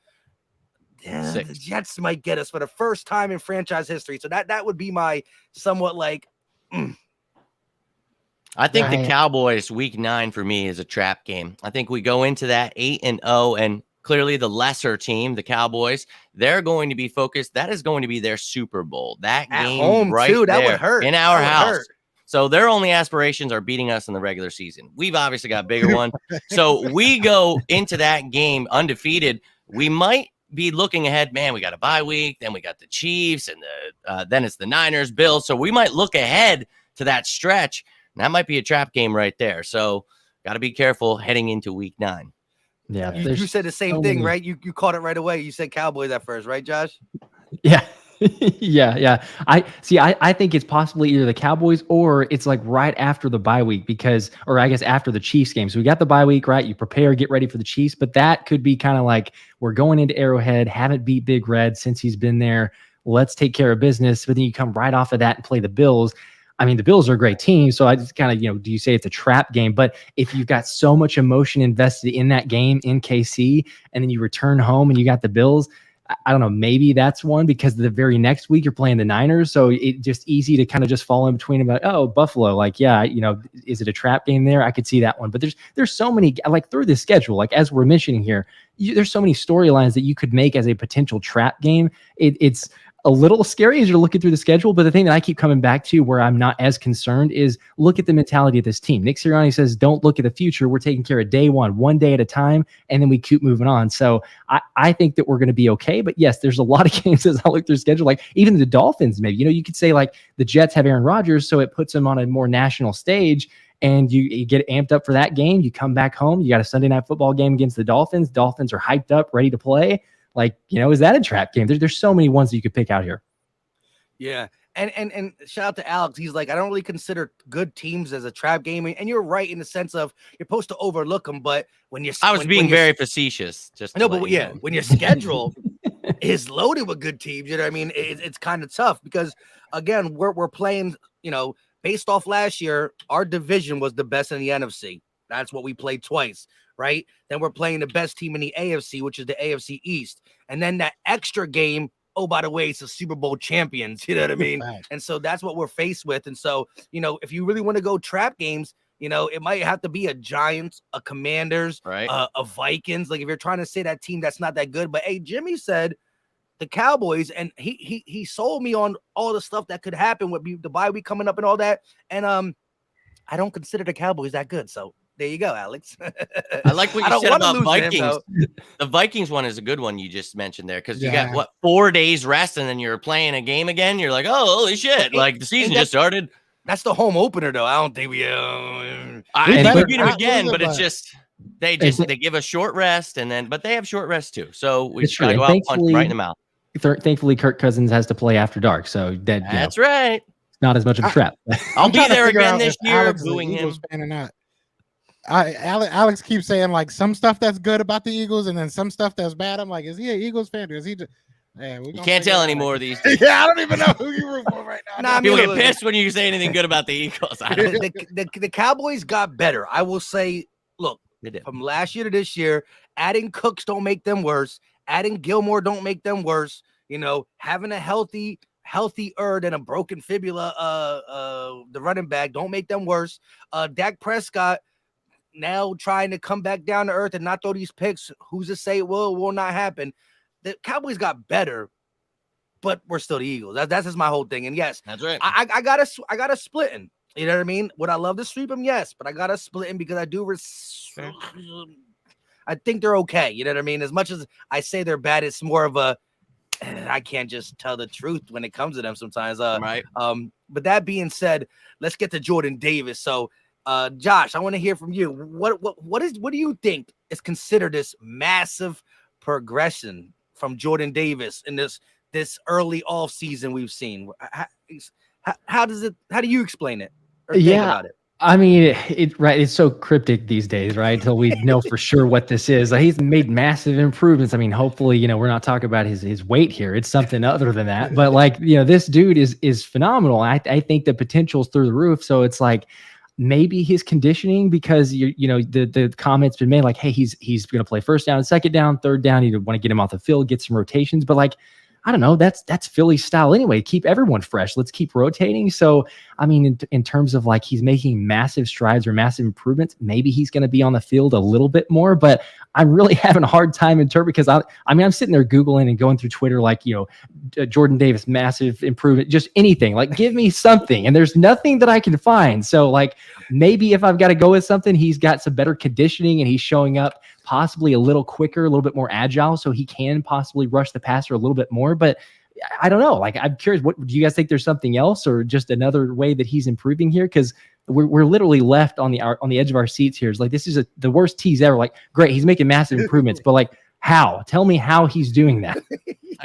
Yeah, the Jets might get us for the first time in franchise history. So that would be my somewhat like. I think the Cowboys week 9 for me is a trap game. I think we go into that 8-0 and clearly the lesser team, the Cowboys, they're going to be focused. That is going to be their Super Bowl. That at game home right too. That there would hurt in our house. Hurt. So their only aspirations are beating us in the regular season. We've obviously got a bigger one. So we go into that game undefeated. We might be looking ahead, man, we got a bye week, then we got the Chiefs, and then it's the Niners, Bills. So we might look ahead to that stretch, and that might be a trap game right there. So got to be careful heading into week 9. Yeah, you said the same thing, right? You caught it right away. You said Cowboys at first, right, Josh? Yeah. yeah. I think it's possibly either the Cowboys or it's like right after the bye week or I guess after the Chiefs game. So we got the bye week, right? You prepare, get ready for the Chiefs, but that could be kind of like we're going into Arrowhead, haven't beat Big Red since he's been there. Let's take care of business. But then you come right off of that and play the Bills. I mean, the Bills are a great team. So I just kind of, do you say it's a trap game? But if you've got so much emotion invested in that game in KC and then you return home and you got the Bills, I don't know, maybe that's one because the very next week you're playing the Niners. So it's just easy to kind of just fall in between about, oh, Buffalo, like, yeah, is it a trap game there? I could see that one. But there's so many, like through the schedule, like as we're mentioning here, there's so many storylines that you could make as a potential trap game. It's a little scary as you're looking through the schedule. But the thing that I keep coming back to where I'm not as concerned is look at the mentality of this team. Nick Sirianni says, don't look at the future. We're taking care of day one day at a time, and then we keep moving on. So I think that we're going to be okay. But yes, there's a lot of games as I look through the schedule, like even the Dolphins, maybe, you could say like the Jets have Aaron Rodgers, so it puts them on a more national stage. and you get amped up for that game. You come back home, you got a Sunday night football game against the Dolphins. Dolphins are hyped up, ready to play. Like, is that a trap game? There's so many ones that you could pick out here. Yeah. And shout out to Alex. He's like, I don't really consider good teams as a trap game. And you're right in the sense of you're supposed to overlook them. But when you're, I was being very facetious. When your schedule is loaded with good teams, you know what I mean? It's kind of tough because, again, we're playing, based off last year, our division was the best in the NFC. That's what we played twice, right? Then we're playing the best team in the AFC, which is the AFC East. And then that extra game, oh, by the way, it's the Super Bowl champions, you know what I mean? Right. And so that's what we're faced with. And so, if you really want to go trap games, it might have to be a Giants, a Commanders, right? A Vikings. Like if you're trying to say that team that's not that good. But hey, Jimmy said the Cowboys, and he sold me on all the stuff that could happen with the bye week coming up and all that. And I don't consider the Cowboys that good. So there you go, Alex. I like what you said about Vikings. Him, the Vikings one is a good one you just mentioned there because you Yeah. got 4 days rest and then you're playing a game again. You're like, oh, holy shit! Like the season just started. That's the home opener, though. I don't think we. We beat them again, but it's just they give a short rest but they have short rest too. So we just gotta go out and punch right in the mouth. Thankfully, Kirk Cousins has to play after dark, so that's right. Not as much of a trap. I'll be there again this year, booing him. Alex keeps saying like some stuff that's good about the Eagles and then some stuff that's bad. I'm like, is he an Eagles fan or is he just? Man, you can't tell anymore of these. Yeah, I don't even know who you root for right now. People get pissed when you say anything good about the Eagles. The Cowboys got better. I will say, look, from last year to this year, adding Cooks don't make them worse. Adding Gilmore don't make them worse. Having a healthier than a broken fibula, the running back don't make them worse. Dak Prescott now trying to come back down to earth and not throw these picks. Who's to say it will not happen? The Cowboys got better, but we're still the Eagles. That's just my whole thing. And yes, that's right. I got a splitting. You know what I mean? Would I love to sweep them? Yes, but I got a splitting because I do. I think they're okay. You know what I mean? As much as I say they're bad, it's more of a I can't just tell the truth when it comes to them sometimes. Right. But that being said, let's get to Jordan Davis. So, Josh, I want to hear from you. What do you think is considered this massive progression from Jordan Davis in this early off season we've seen? How do you explain it? Or think about it? I mean, it's so cryptic these days, right? Until we know for sure what this is. Like, he's made massive improvements. I mean, hopefully, we're not talking about his weight here. It's something other than that. But this dude is phenomenal. I think the potential's through the roof. So it's like maybe his conditioning, because the comment's been made like, hey, he's going to play first down, second down, third down. You want to get him off the field, get some rotations, but like, I don't know. That's Philly style anyway. Keep everyone fresh. Let's keep rotating. So, I mean, in terms of like he's making massive strides or massive improvements, maybe he's going to be on the field a little bit more. But I'm really having a hard time because I'm sitting there Googling and going through Twitter like, Jordan Davis, massive improvement, just anything. Like, give me something. And there's nothing that I can find. So, like, maybe if I've got to go with something, he's got some better conditioning and he's showing up possibly a little quicker, a little bit more agile, so he can possibly rush the passer a little bit more. But I don't know. Like, I'm curious, what do you guys think? There's something else or just another way that he's improving here? Because we're literally left on the edge of our seats here. It's like, this is the worst tease ever. Like, great, he's making massive improvements, but like, how? Tell me how he's doing that.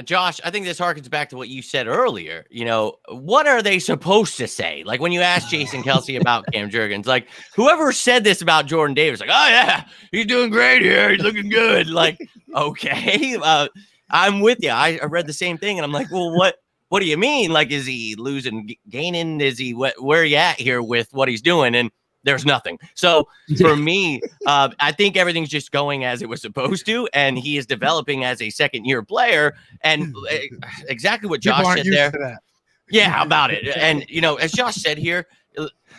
Josh, I think this harkens back to what you said earlier. What are they supposed to say? Like when you asked Jason Kelsey about Cam Jurgens, like whoever said this about Jordan Davis, like, oh yeah, he's doing great here. He's looking good. Like, okay, I'm with you. I read the same thing and I'm like, well, what do you mean? Like, is he losing, gaining? Is he, where are you at here with what he's doing? And there's nothing. So for me, I think everything's just going as it was supposed to, and he is developing as a second-year player. And exactly what Josh said there. Yeah, how about it? And as Josh said here,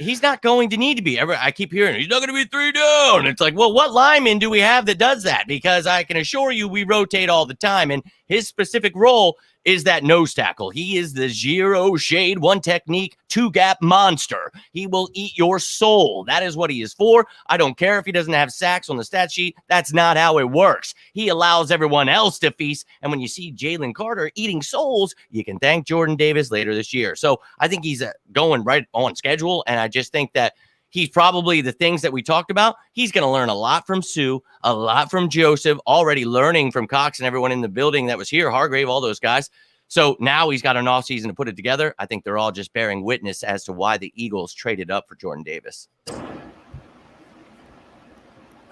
he's not going to need to be. I keep hearing he's not going to be 3 down. It's like, well, what lineman do we have that does that? Because I can assure you, we rotate all the time, and his specific role is that nose tackle. He is the zero shade, one technique, 2-gap monster. He will eat your soul. That is what he is for. I don't care if he doesn't have sacks on the stat sheet. That's not how it works. He allows everyone else to feast. And when you see Jalen Carter eating souls, you can thank Jordan Davis later this year. So I think he's going right on schedule. And I just think that he's probably the things that we talked about. He's going to learn a lot from Sue, a lot from Joseph, already learning from Cox and everyone in the building that was here, Hargrave, all those guys. So now he's got an offseason to put it together. I think they're all just bearing witness as to why the Eagles traded up for Jordan Davis.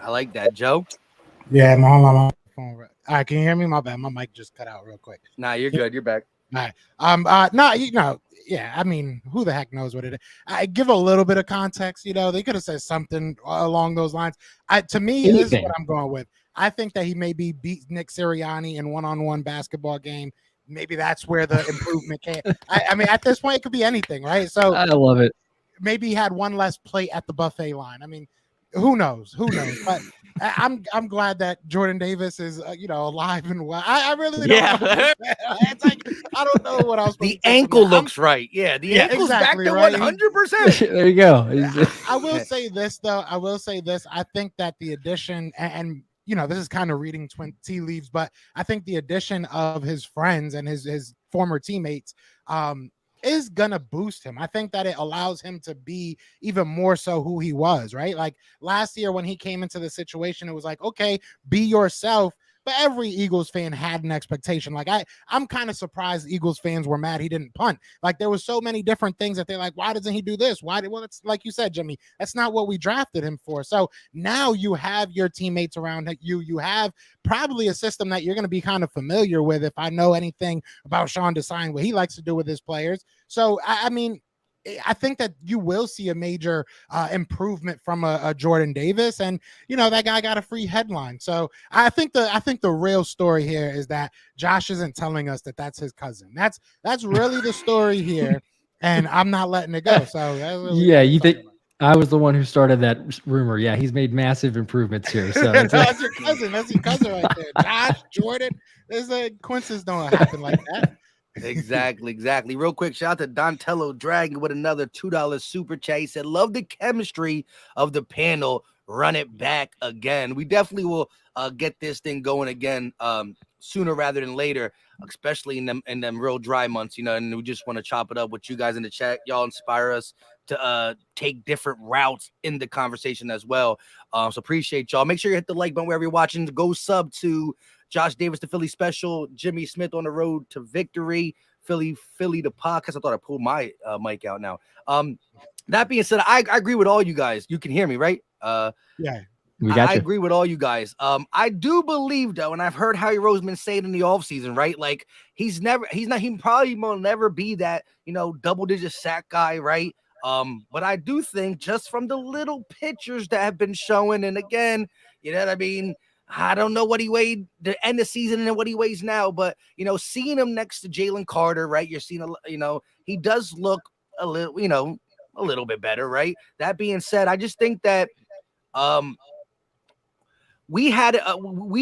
I like that, Joe. Yeah, my phone. All right, can you hear me? My bad. My mic just cut out real quick. Nah, you're good. You're back. All right. No, yeah. I mean, who the heck knows what it is? I give a little bit of context. They could have said something along those lines. To me, this is what I'm going with. I think that he maybe beat Nick Sirianni in one-on-one basketball game. Maybe that's where the improvement came. I mean, at this point, it could be anything, right? So I love it. Maybe he had one less plate at the buffet line. I mean, who knows? But I'm glad that Jordan Davis is alive and well. I really don't know. It's like I don't know what else. The ankle looks right. Yeah, the ankle's exactly back to right. 100%. There you go. I will say this though. I think that the addition and this is kind of reading tea leaves, but I think the addition of his friends and his former teammates is gonna boost him. I think that it allows him to be even more so who he was, right? Like last year when he came into the situation, it was like, okay, be yourself. But every Eagles fan had an expectation. Like I'm kind of surprised Eagles fans were mad he didn't punt. Like there was so many different things that they're like, why doesn't he do this? Well, it's like you said, Jimmy, that's not what we drafted him for. So now you have your teammates around you. You have probably a system that you're going to be kind of familiar with. If I know anything about Sean Desai, what he likes to do with his players. So I mean, I think that you will see a major improvement from a Jordan Davis, and that guy got a free headline. So I think the real story here is that Josh isn't telling us that that's his cousin. That's really the story here, and I'm not letting it go. So really you think I was the one who started that rumor? Yeah, he's made massive improvements here. So that's your cousin. That's your cousin right there, Josh Jordan. There's coincidences don't happen like that. Exactly. Real quick, shout out to Dontello Dragon with another $2 super chat. He said, love the chemistry of the panel. Run it back again. We definitely will get this thing going again sooner rather than later, especially in them real dry months, and we just want to chop it up with you guys in the chat. Y'all inspire us to take different routes in the conversation as well. So appreciate y'all. Make sure you hit the like button wherever you're watching. Go sub to Josh Davis, the Philly special, Jimmy Smith on the road to victory, Philly the podcast. I thought I pulled my mic out now. That being said, I agree with all you guys. You can hear me, right? Yeah. I agree with all you guys. I do believe though, and I've heard Howie Roseman say it in the offseason, right? Like he probably will never be that, double-digit sack guy, right? But I do think just from the little pictures that have been showing, and again, you know what I mean? I don't know what he weighed the end of the season and what he weighs now, but seeing him next to Jalen Carter, right? You're seeing, he does look a little bit better, right? That being said, I just think that we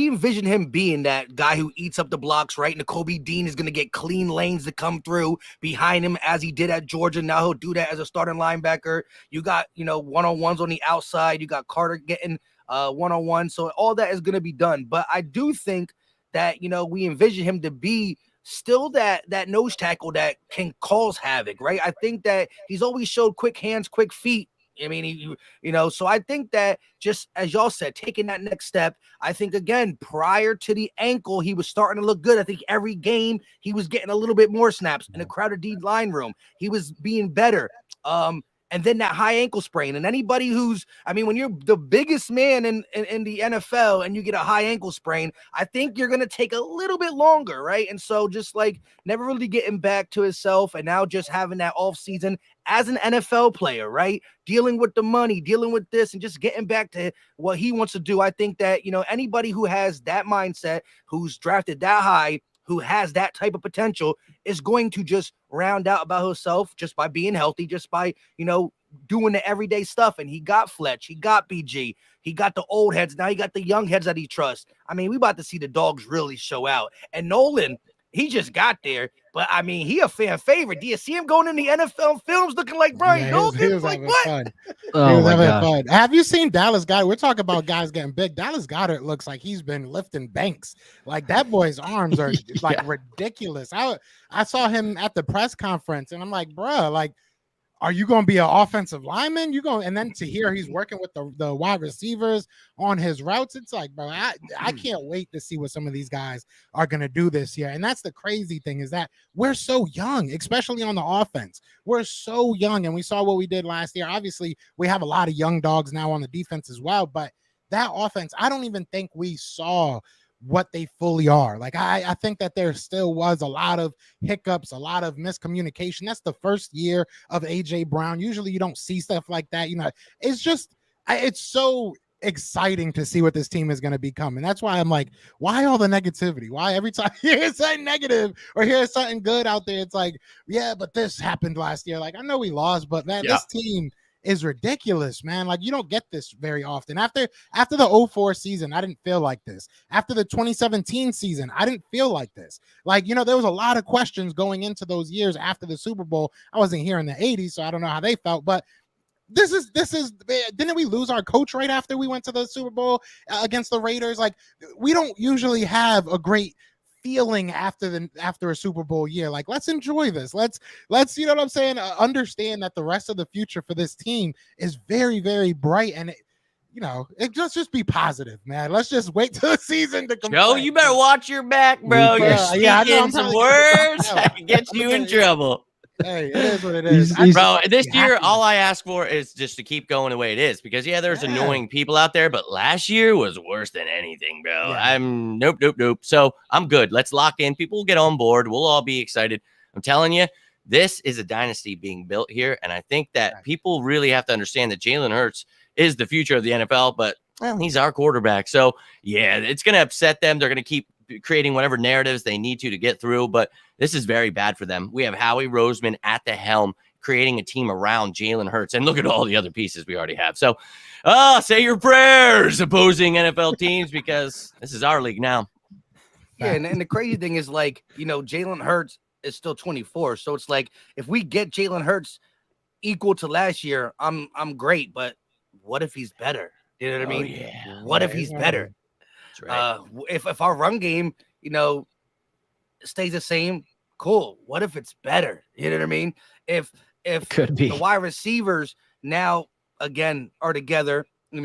envisioned him being that guy who eats up the blocks, right? And Nakobe Dean is going to get clean lanes to come through behind him as he did at Georgia. Now he'll do that as a starting linebacker. You got, one-on-ones on the outside. You got Carter getting one-on-one. So all that is going to be done. But I do think that, we envision him to be still that nose tackle that can cause havoc, right? I think that he's always showed quick hands, quick feet. I mean, so I think that just as y'all said, taking that next step, I think, again, prior to the ankle, he was starting to look good. I think every game he was getting a little bit more snaps in a crowded D line room. He was being better. And then that high ankle sprain. And anybody when you're the biggest man in the NFL and you get a high ankle sprain, I think you're going to take a little bit longer, right? And so just like never really getting back to himself and now just having that off season as an NFL player, right? Dealing with the money, dealing with this, and just getting back to what he wants to do. I think that, anybody who has that mindset, who's drafted that high, who has that type of potential is going to just round out about himself just by being healthy, just by, doing the everyday stuff. And he got Fletch, he got BG, he got the old heads. Now he got the young heads that he trusts. I mean, we about to see the dogs really show out. And Nolan, he just got there, but I mean, he a fan favorite. Do you see him going in the NFL films looking like Brian Nolan? He was like, what? fun. Oh my God. Fun. Have you seen Dallas Goedert? We're talking about guys getting big. Dallas Goedert looks like he's been lifting banks. Like that boy's arms are like ridiculous. I saw him at the press conference and I'm like, bro, like are you going to be an offensive lineman? And then to hear he's working with the wide receivers on his routes, it's like, bro, I can't wait to see what some of these guys are going to do this year. And that's the crazy thing, is that we're so young, especially on the offense. We're so young, and we saw what we did last year. Obviously, we have a lot of young dogs now on the defense as well, but that offense, I don't even think we saw what they fully are. Like, I think that there still was a lot of hiccups, a lot of miscommunication. That's the first year of AJ Brown. Usually you don't see stuff like that. It's so exciting to see what this team is going to become. And that's why I'm like, why all the negativity? Why every time you hear something negative or hear something good out there, it's like, yeah, but this happened last year. Like, I know we lost, but man, this team is ridiculous, man. Like, you don't get this very often. After the 04 season, I didn't feel like this. After the 2017 season, I didn't feel like this. Like, there was a lot of questions going into those years after the Super Bowl. I wasn't here in the 80s, so I don't know how they felt, but this is didn't we lose our coach right after we went to the Super Bowl against the Raiders? Like, we don't usually have a great feeling after a Super Bowl year. Like, let's enjoy this. Let's you know what I'm saying? Understand that the rest of the future for this team is very, very bright, and it just be positive, man. Let's just wait till the season to come. Joe, you better watch your back, bro. You're speaking some words that can get you in trouble. Hey, it is what it is. Bro, this year, all I ask for is just to keep going the way it is, because there's annoying people out there, but last year was worse than anything, bro. Yeah. Nope. So I'm good. Let's lock in. People will get on board. We'll all be excited. I'm telling you, this is a dynasty being built here. And I think that people really have to understand that Jalen Hurts is the future of the NFL, but he's our quarterback. So yeah, it's going to upset them. They're going to keep creating whatever narratives they need to get through, but this is very bad for them. We have Howie Roseman at the helm, creating a team around Jalen Hurts, and look at all the other pieces we already have. So say your prayers, opposing NFL teams, because this is our league now. Yeah, and the crazy thing is, like, Jalen Hurts is still 24, so it's like, if we get Jalen Hurts equal to last year, I'm great, but what if he's better? You know what I mean? Yeah. What if he's better? That's right. If our run game, stays the same, cool. What if it's better? You know what I mean? If Could be. the wide receivers now again are together, we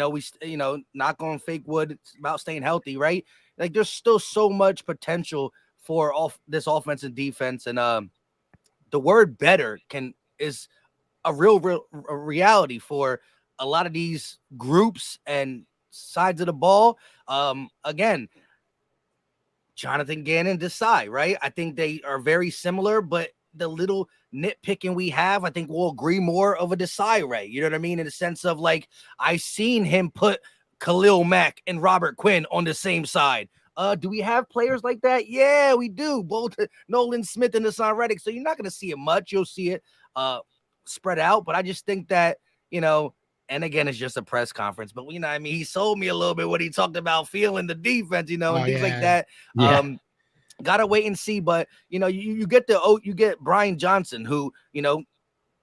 not going fake wood. It's about staying healthy, right? Like, there's still so much potential for this offense and defense, and the word better is a real reality for a lot of these groups and sides of the ball. Again, Jonathan Gannon, Desai, right? I think they are very similar, but the little nitpicking we have, I think we'll agree more of a Desai Ray. You know what I mean? In the sense of, like, I seen him put Khalil Mack and Robert Quinn on the same side. Do we have players like that? Yeah, we do. Both Nolan Smith and Hassan Reddick. So you're not going to see it much. You'll see it spread out. But I just think that, and again, it's just a press conference, but he sold me a little bit when he talked about feeling the defense, and things like that. Yeah. Gotta wait and see. But you get Brian Johnson, who,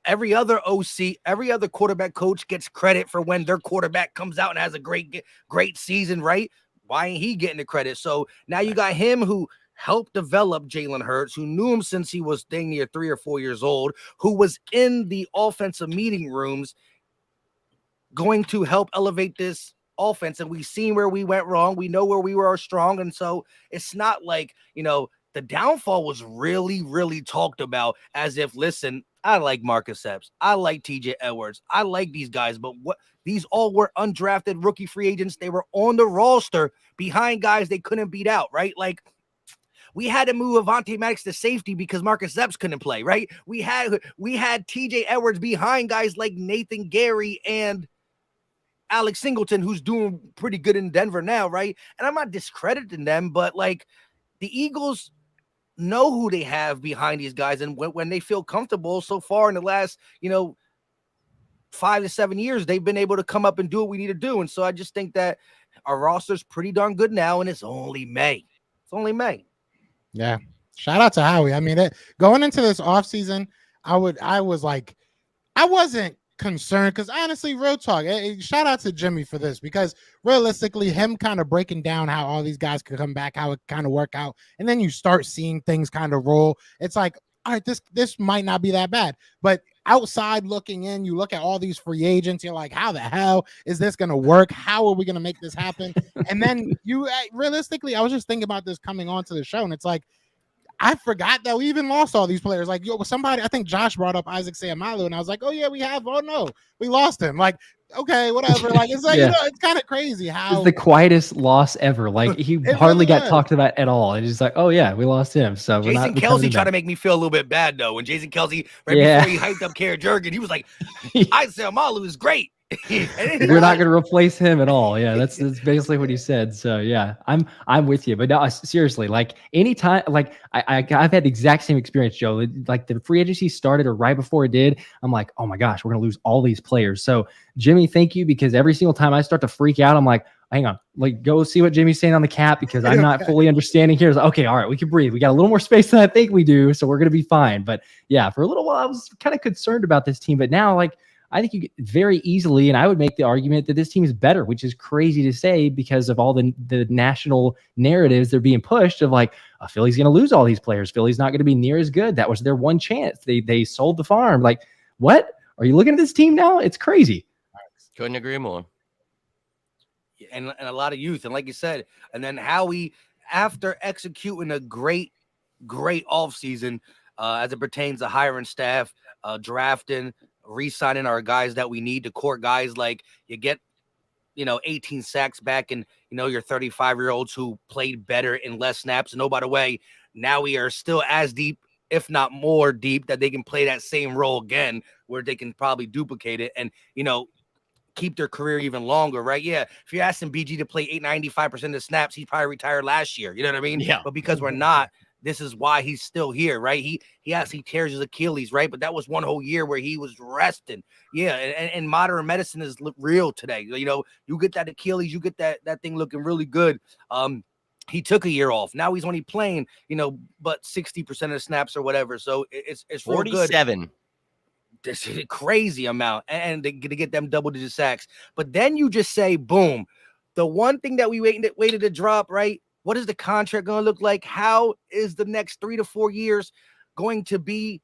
every other OC, every other quarterback coach gets credit for when their quarterback comes out and has a great season, right? Why ain't he getting the credit? So now you got him, who helped develop Jalen Hurts, who knew him since he was dang near 3 or 4 years old, who was in the offensive meeting rooms, going to help elevate this offense. And we've seen where we went wrong. We know where we were strong. And so it's not like, the downfall was really, really talked about as if, listen, I like Marcus Epps, I like TJ Edwards, I like these guys, but these all were undrafted rookie free agents. They were on the roster behind guys they couldn't beat out, right? Like, we had to move Avonte Maddox to safety because Marcus Epps couldn't play, right? We had TJ Edwards behind guys like Nathan Gary and Alex Singleton, who's doing pretty good in Denver now, right? And I'm not discrediting them, but, like, the Eagles know who they have behind these guys, and when they feel comfortable so far in the last 5 to 7 years, they've been able to come up and do what we need to do. And so I just think that our roster's pretty darn good now, and it's only May. Yeah, shout out to Howie. I mean, going into this offseason, I wasn't concerned, because honestly, real talk, shout out to Jimmy for this, because realistically, him kind of breaking down how all these guys could come back, how it kind of work out, and then you start seeing things kind of roll. It's like, all right, this might not be that bad. But outside looking in, you look at all these free agents, you're like, how the hell is this going to work? How are we going to make this happen? And then you realistically, I was just thinking about this coming onto the show, and it's like, I forgot that we even lost all these players. Like, somebody, I think Josh brought up Isaac Seumalo, and I was like, oh yeah, we have. Oh no, we lost him. Like, okay, whatever. Like, it's like, it's kind of crazy how it's the quietest loss ever. Like, he hardly got talked about at all. And it's like, oh yeah, we lost him. So Jason Kelsey tried to make me feel a little bit bad though. When Jason Kelsey, before he hyped up Kara Jurgen, he was like, Isaac Seumalo is great. We're not going to replace him at all. Yeah, that's basically what he said. So yeah, I'm with you. But no, seriously, like anytime, like I've had the exact same experience, Joe. Like the free agency started or right before it did, I'm like, oh my gosh, we're going to lose all these players. So Jimmy, thank you, because every single time I start to freak out, I'm like, hang on, like go see what Jimmy's saying on the cap, because I'm not fully understanding here. Like, okay, all right, we can breathe. We got a little more space than I think we do, so we're going to be fine. But yeah, for a little while, I was kind of concerned about this team, but now like, I think you get very easily, and I would make the argument that this team is better, which is crazy to say because of all the national narratives that are being pushed of like, Philly's going to lose all these players. Philly's not going to be near as good. That was their one chance. They sold the farm. Like, what? Are you looking at this team now? It's crazy. Couldn't agree more. And a lot of youth. And like you said, and then how after executing a great offseason as it pertains to hiring staff, drafting, re-signing our guys that we need to court guys, like you get 18 sacks back, and your 35-year-olds who played better in less snaps. And oh, by the way, now we are still as deep, if not more deep, that they can play that same role again, where they can probably duplicate it and keep their career even longer, right? Yeah, if you're asking BG to play 95% of the snaps, he probably retired last year, you know what I mean? Yeah. But because we're not, this is why he's still here, right? He tears his Achilles, right? But that was one whole year where he was resting. Yeah, and modern medicine is real today. You get that Achilles, you get that thing looking really good. He took a year off. Now he's only playing, but 60% of the snaps or whatever. So it's 47. Good. This is a crazy amount, and to get them double-digit sacks. But then you just say, boom, the one thing that we waited to drop, right? What is the contract going to look like? How is the next 3 to 4 years going to be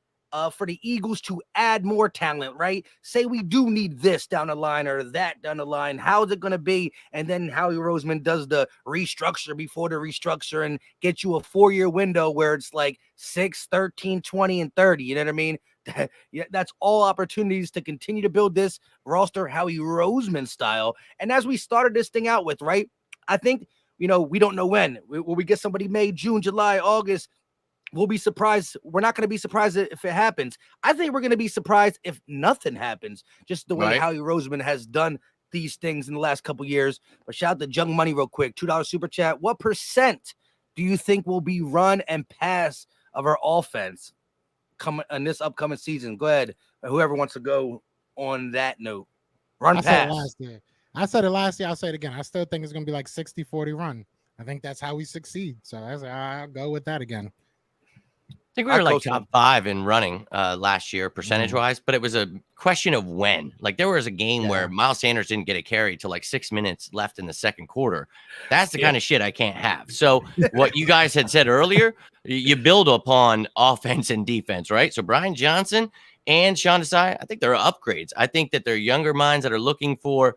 for the Eagles to add more talent, right? Say we do need this down the line or that down the line. How is it going to be? And then Howie Roseman does the restructure before the restructure and get you a 4-year window where it's like 6, 13, 20, and 30. You know what I mean? Yeah, that's all opportunities to continue to build this roster Howie Roseman style. And as we started this thing out with, right, I think, we don't know when. Will we get somebody May, June, July, August? We'll be surprised. We're not going to be surprised if it happens. I think we're going to be surprised if nothing happens, just the way Howie Roseman has done these things in the last couple years. But shout out to Jung Money real quick, $2 super chat. What percent do you think will be run and pass of our offense coming in this upcoming season? Go ahead. Whoever wants to go on that note. Run pass. I said it last year. I'll say it again. I still think it's going to be like 60-40 run. I think that's how we succeed. So I'll go with that again. I think we were like top 5 in running last year, percentage-wise, but it was a question of when. Like there was a game where Miles Sanders didn't get a carry till like 6 minutes left in the second quarter. That's the kind of shit I can't have. So what you guys had said earlier, you build upon offense and defense, right? So Brian Johnson and Sean Desai, I think they're upgrades. I think that they're younger minds that are looking for,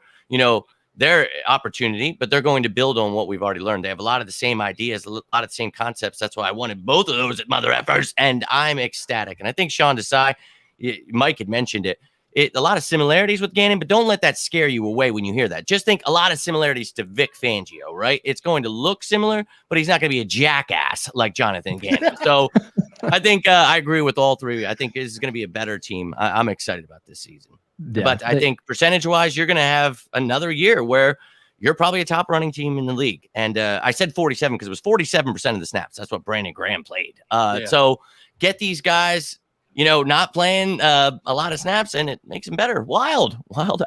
their opportunity, but they're going to build on what we've already learned. They have a lot of the same ideas, a lot of the same concepts. That's why I wanted both of those at Mother Effers, and I'm ecstatic. And I think Sean Desai, Mike had mentioned it, a lot of similarities with Gannon, but don't let that scare you away when you hear that. Just think a lot of similarities to Vic Fangio, right? It's going to look similar, but he's not going to be a jackass like Jonathan Gannon. So I think I agree with all three. I think this is going to be a better team. I'm excited about this season. Yeah, but I think percentage-wise, you're going to have another year where you're probably a top running team in the league. And I said 47 because it was 47% of the snaps. That's what Brandon Graham played. So get these guys, not playing a lot of snaps, and it makes them better. Wild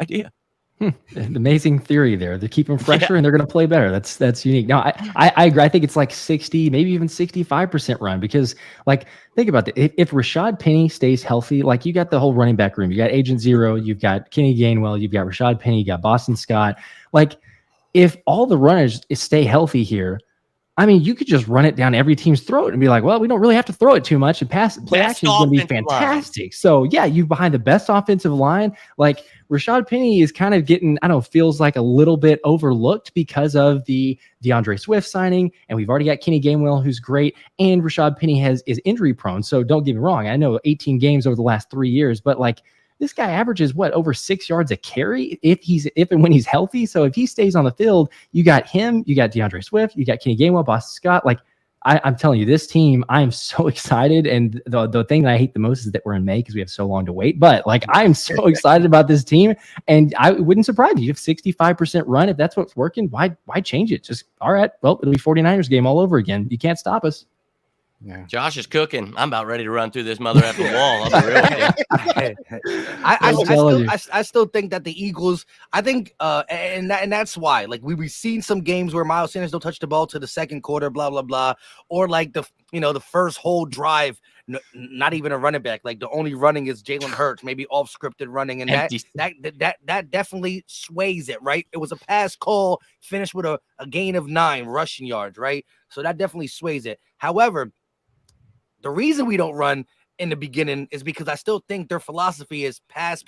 idea. An amazing theory there. They keep them fresher and they're going to play better. That's unique. No, I agree. I think it's like 60, maybe even 65% run because like, think about that. If Rashad Penny stays healthy, like you got the whole running back room, you got Agent Zero, you've got Kenny Gainwell, you've got Rashad Penny, you got Boston Scott. Like if all the runners stay healthy here, I mean, you could just run it down every team's throat and be like, well, we don't really have to throw it too much, and play Best action is going to be offensive line. fantastic. So yeah, you behind the best offensive line. Like Rashad Penny is kind of getting, I don't know, feels like a little bit overlooked because of the DeAndre Swift signing, and we've already got Kenny Gainwell, who's great, and Rashad Penny is injury prone. So don't get me wrong, I know 18 games over the last 3 years, but like, this guy averages over 6 yards a carry if and when he's healthy. So if he stays on the field, you got him, you got DeAndre Swift, you got Kenny Gainwell, Boston Scott. Like I'm telling you, this team, I am so excited. And the thing that I hate the most is that we're in May because we have so long to wait. But like I am so excited about this team, and I wouldn't surprise you. You have 65% run. If that's what's working, why change it? Just all right. Well, it'll be 49ers game all over again. You can't stop us. Yeah. Josh is cooking. I'm about ready to run through this mother effing wall. I'll be real with you. I still think that the Eagles, I think, and that's why, like we've seen some games where Miles Sanders don't touch the ball to the second quarter, blah blah blah, or like the first whole drive, not even a running back, like the only running is Jalen Hurts, maybe off scripted running, and that definitely sways it, right? It was a pass call, finished with a gain of 9 rushing yards, right? So that definitely sways it. However, the reason we don't run in the beginning is because I still think their philosophy is pass.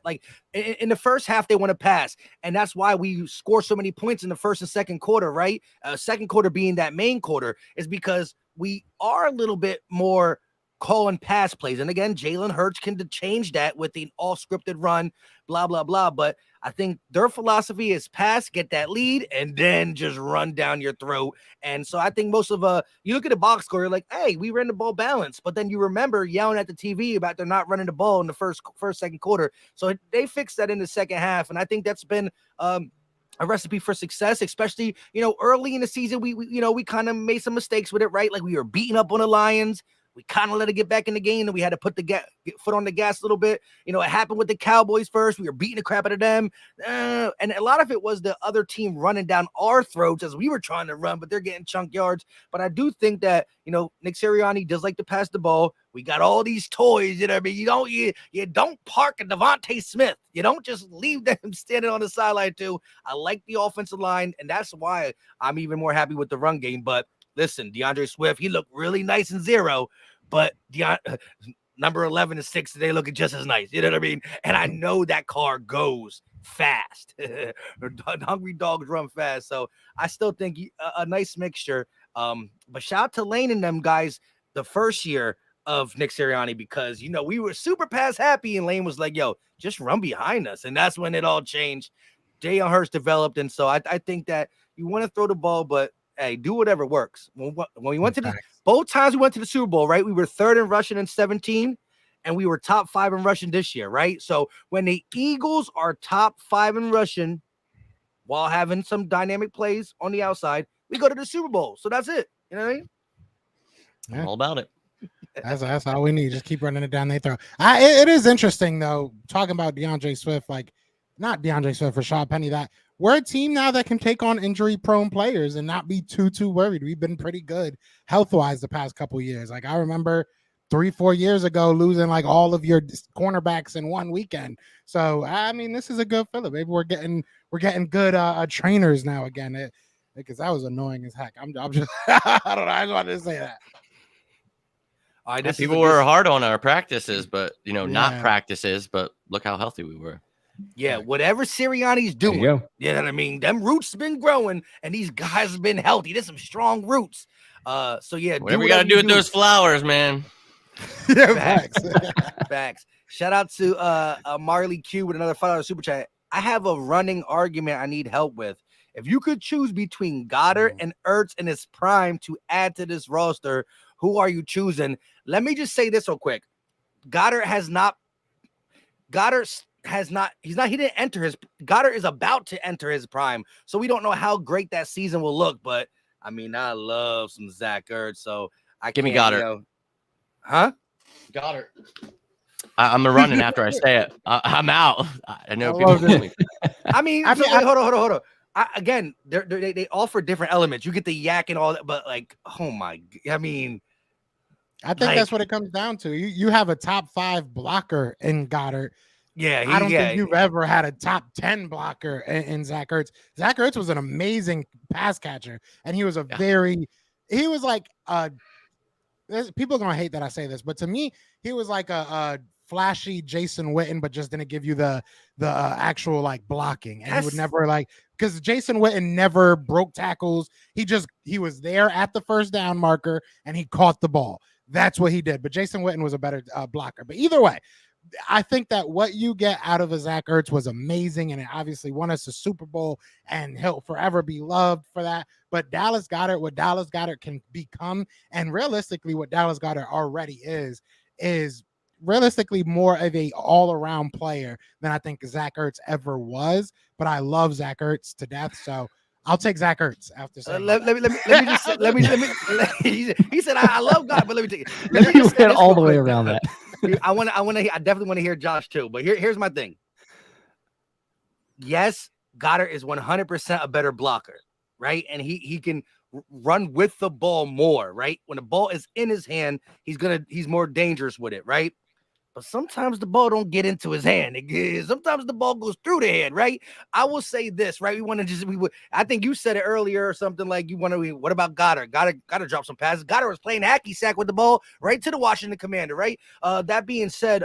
Like in the first half, they want to pass. And that's why we score so many points in the first and second quarter, right? Second quarter being that main quarter is because we are a little bit more calling pass plays. And again, Jalen Hurts can change that with the all scripted run, blah, blah, blah. But I think their philosophy is pass, get that lead, and then just run down your throat. And so I think most of you look at the box score, you're like, hey, we ran the ball balanced. But then you remember yelling at the TV about they're not running the ball in the first, second quarter. So they fixed that in the second half. And I think that's been a recipe for success, especially, early in the season, we kind of made some mistakes with it, right? Like we were beating up on the Lions. We kind of let it get back in the game, and we had to put the foot on the gas a little bit. It happened with the Cowboys first. We were beating the crap out of them. And a lot of it was the other team running down our throats as we were trying to run, but they're getting chunk yards. But I do think that, Nick Sirianni does like to pass the ball. We got all these toys, you know what I mean? You don't park a Devontae Smith. You don't just leave them standing on the sideline too. I like the offensive line, and that's why I'm even more happy with the run game. But listen, DeAndre Swift, he looked really nice in 0, but number 11 and 6 today looking just as nice. You know what I mean? And I know that car goes fast. Hungry dogs run fast. So I still think a nice mixture. But shout out to Lane and them guys the first year of Nick Sirianni, because, we were super pass happy, and Lane was like, yo, just run behind us. And that's when it all changed. Jalen Hurts developed. And so I think that you want to throw the ball, but hey, do whatever works. When we went to both times we went to the Super Bowl, right? We were 3rd in rushing in 17, and we were top 5 in rushing this year, right? So when the Eagles are top 5 in rushing while having some dynamic plays on the outside, we go to the Super Bowl. So that's it. You know what I mean? Yeah. All about it. That's all we need. Just keep running it down their throat. It is interesting though, talking about DeAndre Swift, like not DeAndre Swift, Rashad Penny, that we're a team now that can take on injury-prone players and not be too worried. We've been pretty good health-wise the past couple years. Like I remember 3-4 years ago losing like all of your cornerbacks in one weekend. So I mean, this is a good feeling. Maybe we're getting good trainers now again. Because that was annoying as heck. I'm just I don't know. I just wanted to say that. All right, people were hard on our practices, but not practices. But look how healthy we were. Yeah, whatever Sirianni's doing, you know what I mean? Them roots been growing, and these guys have been healthy. There's some strong roots. So yeah, whatever you got to do with those flowers, man. Facts. Shout out to Marley Q with another $5 super chat. I have a running argument I need help with. If you could choose between Goddard and Ertz in his prime to add to this roster, who are you choosing? Let me just say this real quick. Goddard is about to enter his prime. So we don't know how great that season will look, but I mean, I love some Zach Ertz. So give me Goddard. Goddard. I'm running after I say it. I'm out. I know people. I mean, hold on. Again, they offer different elements. You get the yak and all that, but like, oh my, I mean, I think that's what it comes down to. You have a top 5 blocker in Goddard. Yeah, I don't think you've ever had a top 10 blocker in Zach Ertz. Zach Ertz was an amazing pass catcher, and he was he was like people are gonna hate that I say this, but to me, he was like a flashy Jason Witten, but just didn't give you the actual like blocking. And he would never because Jason Witten never broke tackles. He was there at the first down marker and he caught the ball. That's what he did. But Jason Witten was a better blocker. But either way, I think that what you get out of a Zach Ertz was amazing, and it obviously won us a Super Bowl, and he'll forever be loved for that. But what Dallas Goedert can become, and realistically, what Dallas Goedert already is realistically more of a all-around player than I think Zach Ertz ever was. But I love Zach Ertz to death, so I'll take Zach Ertz after saying let me he said I love God, but let me take it. Let me just went all the way around that. I definitely want to hear Josh too, but here's my thing. Yes, Goddard is 100% a better blocker, right? And he can run with the ball more, right? When the ball is in his hand, he's more dangerous with it, right? But sometimes the ball don't get into his hand. Sometimes the ball goes through the hand, right? I will say this, right? I think you said it earlier or something like what about Goddard? Goddard drop some passes. Goddard was playing hacky sack with the ball right to the Washington Commander, right? That being said,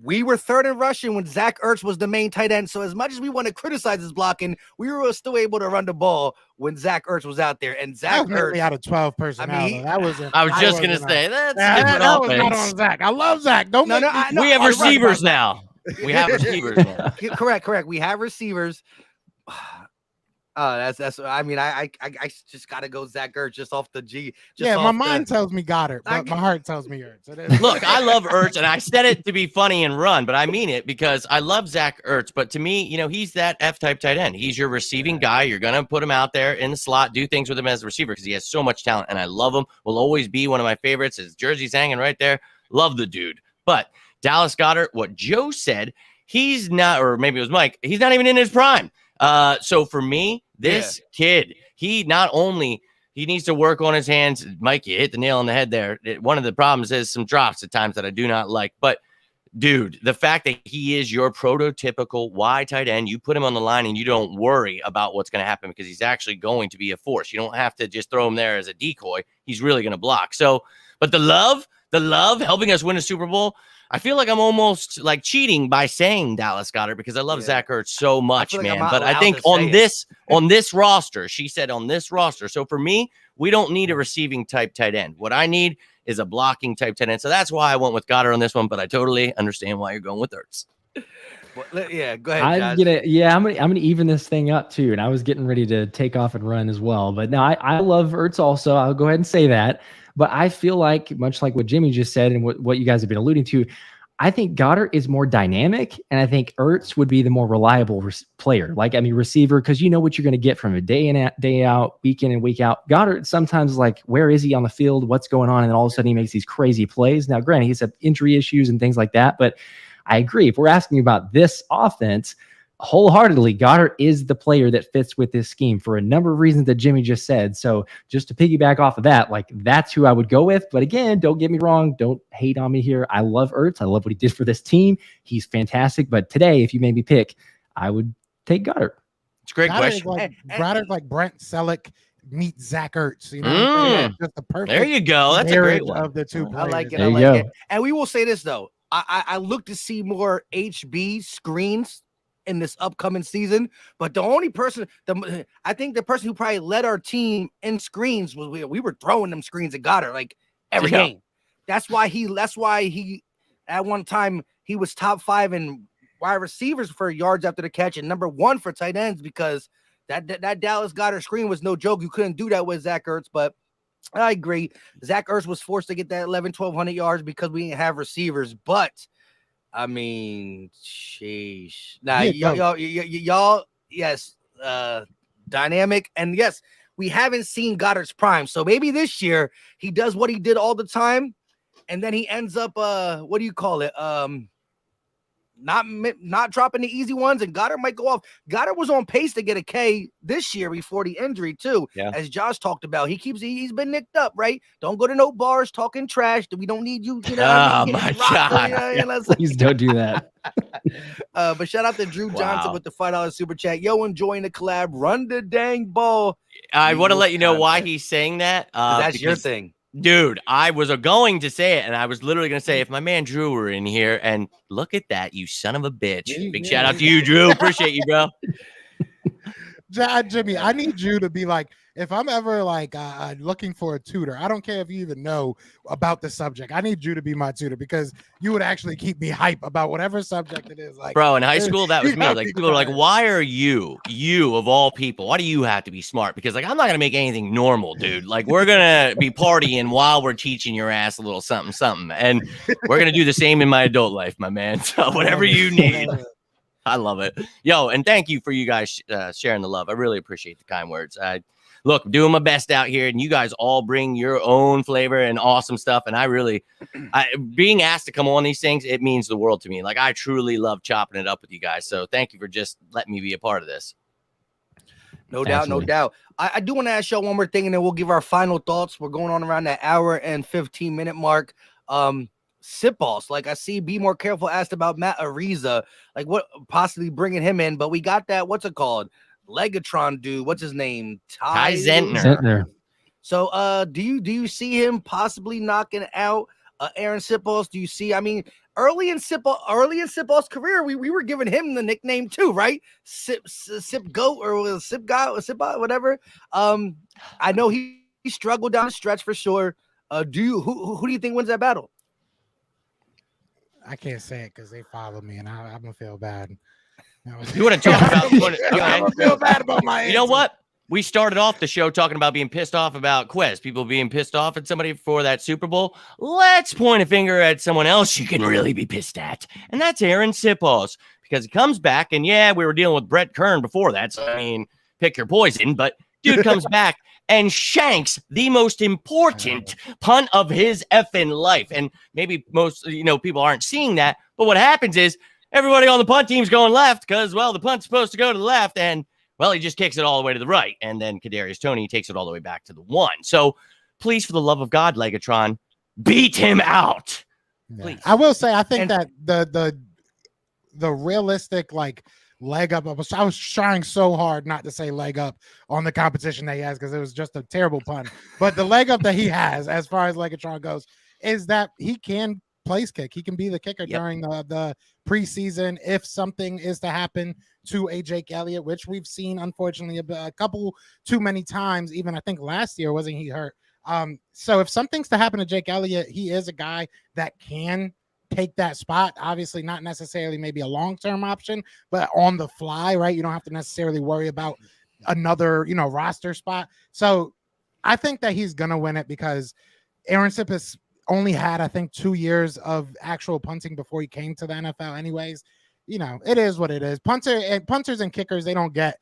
we were third in rushing when Zach Ertz was the main tight end. So as much as we want to criticize his blocking, we were still able to run the ball when Zach Ertz was out there. And Zach Ertz out of 12 personnel. I was just going to say that was not on Zach. I love Zach. We have receivers now. We have receivers now. Correct. We have receivers. That's. I mean, I just gotta go Zach Ertz just off the G. My mind tells me Goddard, but my heart tells me Ertz. Look, I love Ertz, and I said it to be funny and run, but I mean it because I love Zach Ertz. But to me, he's that F-type tight end. He's your receiving guy. You're gonna put him out there in the slot, do things with him as a receiver because he has so much talent, and I love him. Will always be one of my favorites. His jersey's hanging right there. Love the dude. But Dallas Goedert, what Joe said, he's not, or maybe it was Mike. He's not even in his prime. So for me, this kid, he needs to work on his hands. Mike, you hit the nail on the head there. One of the problems is some drops at times that I do not like. But, dude, the fact that he is your prototypical wide tight end, you put him on the line and you don't worry about what's going to happen because he's actually going to be a force. You don't have to just throw him there as a decoy. He's really going to block. So, but the love helping us win a Super Bowl, I feel like I'm almost like cheating by saying Dallas Goedert because I love Zach Ertz so much, man. But I think on this roster, she said on this roster. So for me, we don't need a receiving type tight end. What I need is a blocking type tight end. So that's why I went with Goddard on this one. But I totally understand why you're going with Ertz. Well, yeah, go ahead. I'm gonna even this thing up too. And I was getting ready to take off and run as well. But no, I love Ertz also. I'll go ahead and say that. But I feel like, much like what Jimmy just said and what you guys have been alluding to, I think Goddard is more dynamic, and I think Ertz would be the more reliable player. Receiver, because you know what you're going to get from a day in, day out, week in and week out. Goddard sometimes where is he on the field? What's going on? And then all of a sudden he makes these crazy plays. Now, granted, he's had injury issues and things like that, but I agree. If we're asking about this offense, wholeheartedly, Goddard is the player that fits with this scheme for a number of reasons that Jimmy just said. So just to piggyback off of that, that's who I would go with. But again, don't get me wrong. Don't hate on me here. I love Ertz. I love what he did for this team. He's fantastic. But today, if you made me pick, I would take Goddard. It's a great question. Goddard's like Brent Selleck meets Zach Ertz. Just the perfect. There you go. That's a great one of the two players. I like it. And we will say this though. I look to see more HB screens in this upcoming season, but the only person, I think the person who probably led our team in screens was we were throwing them screens at Goddard every game. That's why he at one time he was top 5 in wide receivers for yards after the catch and number 1 for tight ends because that Dallas Goddard screen was no joke. You couldn't do that with Zach Ertz, but I agree. Zach Ertz was forced to get that 1,100 yards because we didn't have receivers, but I mean, sheesh. Now, y'all, yes, dynamic. And yes, we haven't seen Goddard's prime. So maybe this year he does what he did all the time. And then he ends up, what do you call it? not dropping the easy ones, and Goddard might go off. Goddard was on pace to get a K this year before the injury too. Yeah. As Josh talked about, he's been nicked up, right? Don't go to no bars talking trash. We don't need you. You know, Oh my God! Please don't do that. But shout out to Drew Johnson with the $5 super chat. Yo, enjoying the collab. Run the dang ball. I want to let you know why he's saying that. That's your thing. Dude, I was going to say it, and I was literally going to say, if my man Drew were in here, and look at that, you son of a bitch. Big shout out to you, Drew. Appreciate you, bro. Jimmy, I need you to be like, if I'm ever like looking for a tutor, I don't care if you even know about the subject. I need you to be my tutor because you would actually keep me hype about whatever subject it is. Like, bro, in high school, that was me. Like, people were like, why are you of all people, why do you have to be smart? Because like, I'm not going to make anything normal, dude. Like, we're going to be partying while we're teaching your ass a little something, something. And we're going to do the same in my adult life, my man. So whatever you need. I love it. Yo, and thank you for you guys sharing the love. I really appreciate the kind words. Look, doing my best out here, and you guys all bring your own flavor and awesome stuff. And being asked to come on these things, it means the world to me. Like, I truly love chopping it up with you guys. So thank you for just letting me be a part of this. No doubt, no doubt. I do want to ask y'all one more thing, and then we'll give our final thoughts. We're going on around that hour and 15-minute mark. Sip-offs, like I see Be More Careful asked about Matt Ariza, like what possibly bringing him in, but we got that, what's it called, Legatron dude, what's his name, Ty Zentner. So do you see him possibly knocking out Aaron Sip-offs? Do you see, I mean, early in Sip-off's career, we were giving him the nickname too, right? Sip Goat or Sip Guy or Sip whatever. I know he struggled down the stretch for sure. Who do you think wins that battle? I can't say it because they follow me, and I'm gonna feel bad. You want to talk about? Okay. I'm gonna feel bad about my. You know what? We started off the show talking about being pissed off about Quez, people being pissed off at somebody for that Super Bowl. Let's point a finger at someone else you can really be pissed at, and that's Aaron Sip-offs, because he comes back, and yeah, we were dealing with Brett Kern before that, so I mean, pick your poison, but dude comes back and shanks the most important punt of his effing life. And maybe most, people aren't seeing that. But what happens is everybody on the punt team's going left because, well, the punt's supposed to go to the left. And, well, he just kicks it all the way to the right. And then Kadarius Toney takes it all the way back to the one. So please, for the love of God, Legatron, beat him out. Please. I will say, I think that the realistic, like, leg up. I was trying so hard not to say leg up on the competition that he has because it was just a terrible pun. But the leg up that he has, as far as Legatron goes, is that he can place kick. He can be the kicker during the preseason if something is to happen to a Jake Elliott, which we've seen, unfortunately, a couple too many times. Even I think last year, wasn't he hurt? So if something's to happen to Jake Elliott, he is a guy that can take that spot. Obviously not necessarily maybe a long-term option, but on the fly, right? You don't have to necessarily worry about another, roster spot. So I think that he's going to win it because Aaron Sip has only had, I think, 2 years of actual punting before he came to the NFL anyways. It is what it is. Punters and kickers, they don't get,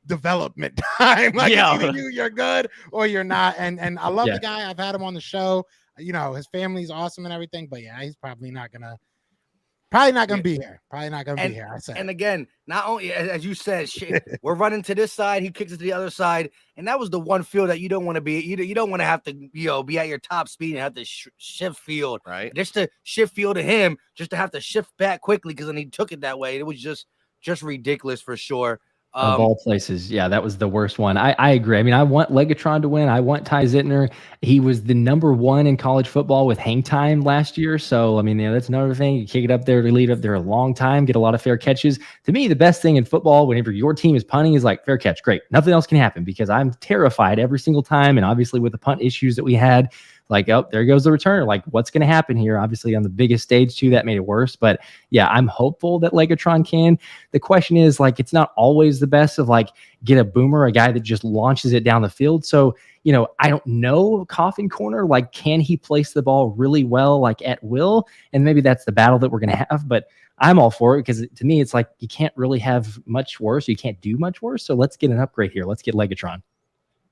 development time. Like either you're good or you're not. And I love the guy. I've had him on the show. His family's awesome and everything, but yeah, he's probably not gonna be here. Probably not gonna be here. I said. And again, not only as you said, we're running to this side, he kicks it to the other side, and that was the one field that you don't want to be. You don't want to have to, be at your top speed and have to shift field, right? Just to shift field to him, just to have to shift back quickly because then he took it that way. It was just ridiculous for sure. Of all places, yeah, that was the worst one. I agree. I mean, I want Legatron to win. I want Ty Zentner. He was the #1 in college football with hang time last year. So, I mean, that's another thing. You kick it up there to lead up there a long time, get a lot of fair catches. To me, the best thing in football, whenever your team is punting, is like fair catch. Great. Nothing else can happen because I'm terrified every single time. And obviously with the punt issues that we had, like, oh, there goes the returner. Like, what's going to happen here? Obviously, on the biggest stage, too, that made it worse. But, yeah, I'm hopeful that Legatron can. The question is, like, it's not always the best of, like, get a boomer, a guy that just launches it down the field. So, I don't know, coffin corner, like, can he place the ball really well, like, at will? And maybe that's the battle that we're going to have. But I'm all for it because, to me, it's like you can't really have much worse. You can't do much worse. So let's get an upgrade here. Let's get Legatron.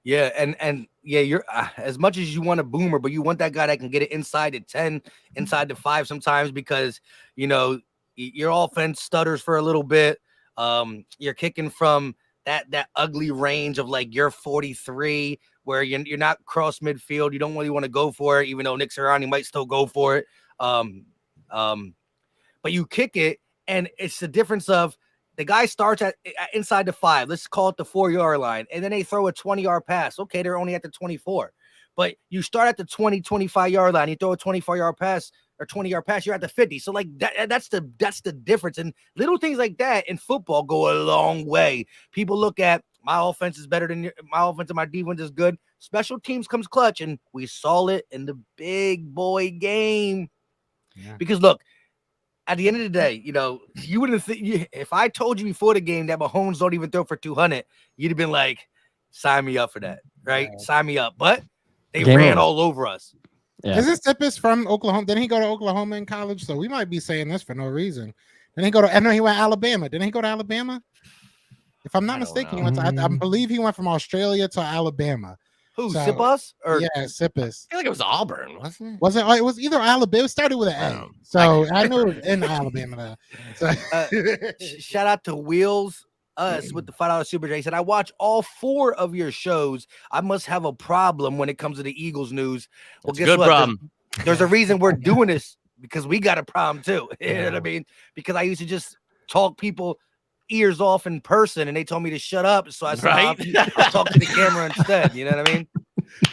Yeah, and you're as much as you want a boomer, but you want that guy that can get it inside the 10, inside the 5 sometimes because, your offense stutters for a little bit. You're kicking from that ugly range of like you're 43, where you're not cross midfield. You don't really want to go for it, even though Nick Sirianni might still go for it. But you kick it, and it's the difference of the guy starts at inside the 5. Let's call it the 4-yard line, and then they throw a 20-yard pass. Okay, they're only at the 24, but you start at the 20, 25-yard line. You throw a 24-yard pass or 20-yard pass, you're at the 50. So like that's the difference. And little things like that in football go a long way. People look at my offense is better than my offense, and my defense is good. Special teams comes clutch, and we saw it in the big boy game. Yeah. Because look, at the end of the day, you wouldn't think if I told you before the game that Mahomes don't even throw for 200, you'd have been like, sign me up for that, right? Yeah. Sign me up. But they ran all over us. Yeah. Is this Tippis from Oklahoma? Didn't he go to Oklahoma in college? So we might be saying this for no reason. Didn't he go to? I know he went to Alabama. Didn't he go to Alabama? If I'm not mistaken, he went to. I believe he went from Australia to Alabama. Who, Sippus? Yeah, Sippus. I feel like it was Auburn, wasn't it? Was it? It was either Alabama. It started with an A. So I knew it was in Alabama. So. Shout out to Wheels Us with the $5 Super J. He said, I watch all 4 of your shows. I must have a problem when it comes to the Eagles news. Well, guess what? Problem. There's a reason we're doing this, because we got a problem too. You know what I mean? Because I used to just talk people ears off in person, and they told me to shut up, so I said I'll talk to the camera instead. You know what I mean?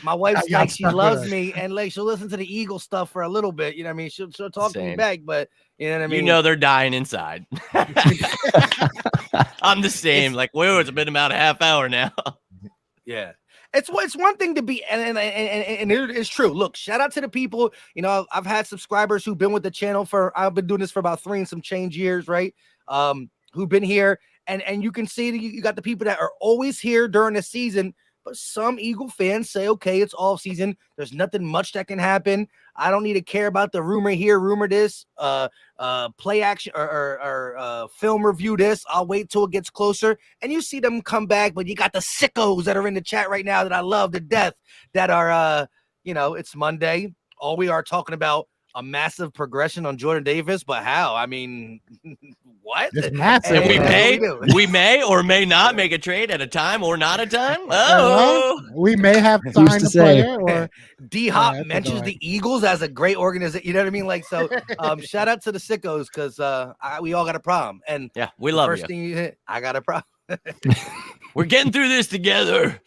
My wife's like, she loves me, and like she'll listen to the Eagle stuff for a little bit. You know what I mean? She'll talk to me back, but you know what I mean? They're dying inside. I'm the same. It's been about a half hour now. Yeah. It's one thing to be, and it is true. Look, shout out to the people. I've had subscribers who've been with the channel I've been doing this for about 3 and some change years, right? Who've been here, and you can see that you got the people that are always here during the season, but some Eagle fans say, okay, it's off season. There's nothing much that can happen. I don't need to care about the rumor here, rumor this, play action or film review this. I'll wait till it gets closer. And you see them come back, but you got the sickos that are in the chat right now that I love to death that are, it's Monday. All we are talking about a massive progression on Jordan Davis, but how? I mean, what? It's massive. And we may or may not make a trade at a time or not a time. Oh, we may have signed a player. Or D-Hop mentions the Eagles as a great organization. You know what I mean? Like, so shout out to the sickos, because we all got a problem. And yeah, we love first thing I got a problem. We're getting through this together.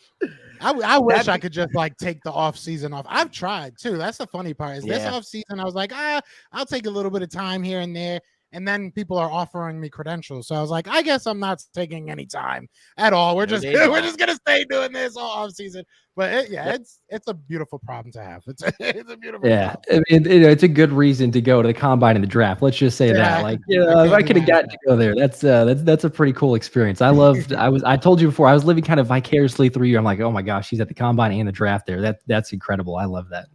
I wish I could just take the off season off. I've tried too. That's the funny part. Is this off season? I was like, I'll take a little bit of time here and there. And then people are offering me credentials. So I was like, I guess I'm not taking any time at all. We're just gonna stay doing this all off season. But it's a beautiful problem to have. It's a beautiful problem. I mean, it's a good reason to go to the combine and the draft. Let's just say that. If I could have gotten to go there, that's a pretty cool experience. I told you before, I was living kind of vicariously through you. I'm like, oh my gosh, he's at the combine and the draft there. That's incredible. I love that.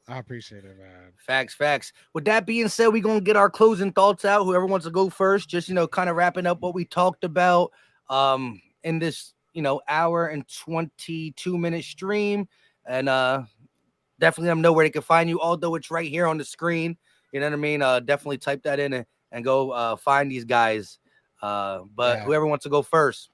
I appreciate it, man. Facts. With that being said, we're going to get our closing thoughts out. Whoever wants to go first, just, kind of wrapping up what we talked about in this, hour and 22-minute stream. And definitely let them know where they can find you, although it's right here on the screen. You know what I mean? Definitely type that in and go find these guys. But whoever wants to go first.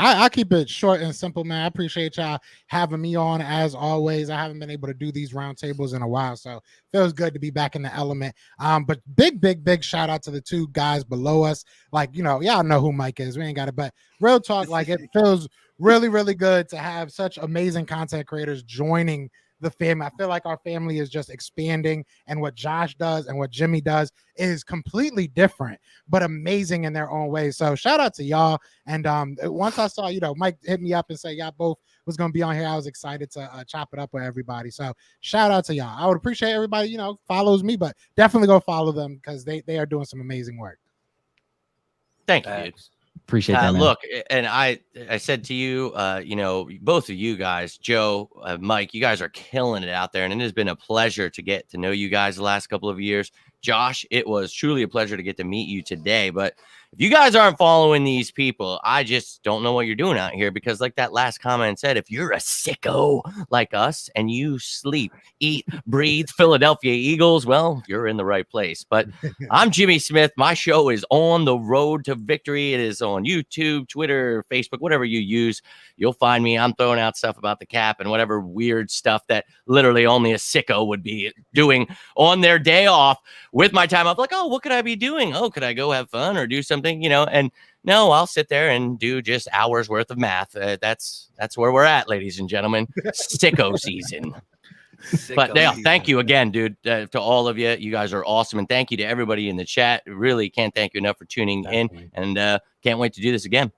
I keep it short and simple, man. I appreciate y'all having me on as always. I haven't been able to do these roundtables in a while, so it feels good to be back in the element. But big shout out to the 2 guys below us. Y'all know who Mike is. We ain't got it, but real talk, it feels really, really good to have such amazing content creators joining the family. I feel like our family is just expanding, and what Josh does and what Jimmy does is completely different, but amazing in their own way. So shout out to y'all. And once I saw, Mike hit me up and say y'all both was going to be on here, I was excited to chop it up with everybody. So shout out to y'all. I would appreciate everybody, follows me, but definitely go follow them because they are doing some amazing work. Thank you, dude. Appreciate that. Look, and I said to you, both of you guys, Joe, Mike, you guys are killing it out there. And it has been a pleasure to get to know you guys the last couple of years. Josh, it was truly a pleasure to get to meet you today. But, if you guys aren't following these people, I just don't know what you're doing out here, because like that last comment said, if you're a sicko like us and you sleep, eat, breathe Philadelphia Eagles, well, you're in the right place. But I'm Jimmy Smith. My show is On the Road to Victory. It is on YouTube, Twitter, Facebook, whatever you use. You'll find me. I'm throwing out stuff about the cap and whatever weird stuff that literally only a sicko would be doing on their day off with my time off. Like, oh, what could I be doing? Oh, could I go have fun or do something, and no, I'll sit there and do just hours worth of math. That's where we're at, ladies and gentlemen. Sicko season. But yeah, thank you again, dude, to all of you. You guys are awesome. And thank you to everybody in the chat. Really can't thank you enough for tuning in, and can't wait to do this again.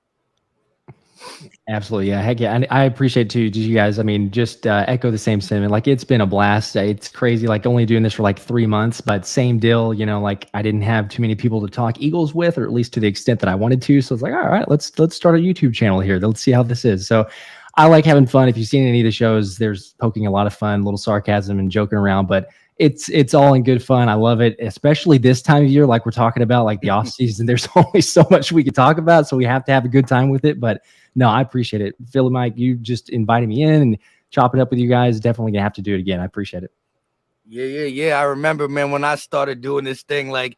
Absolutely. Yeah. Heck yeah. I appreciate too. Did you guys, I mean, just echo the same sentiment. Like, it's been a blast. It's crazy. Like, only doing this for like 3 months, but same deal, like I didn't have too many people to talk Eagles with, or at least to the extent that I wanted to. So it's like, all right, let's start a YouTube channel here. Let's see how this is. So I like having fun. If you've seen any of the shows, there's poking a lot of fun, little sarcasm and joking around, but it's all in good fun. I love it, especially this time of year, like we're talking about, like the off season. There's only so much we can talk about, so we have to have a good time with it. But no, I appreciate it. Philly Mike, you just invited me in and chopping up with you guys. Definitely gonna have to do it again. I appreciate it. Yeah. I remember, man, when I started doing this thing, like,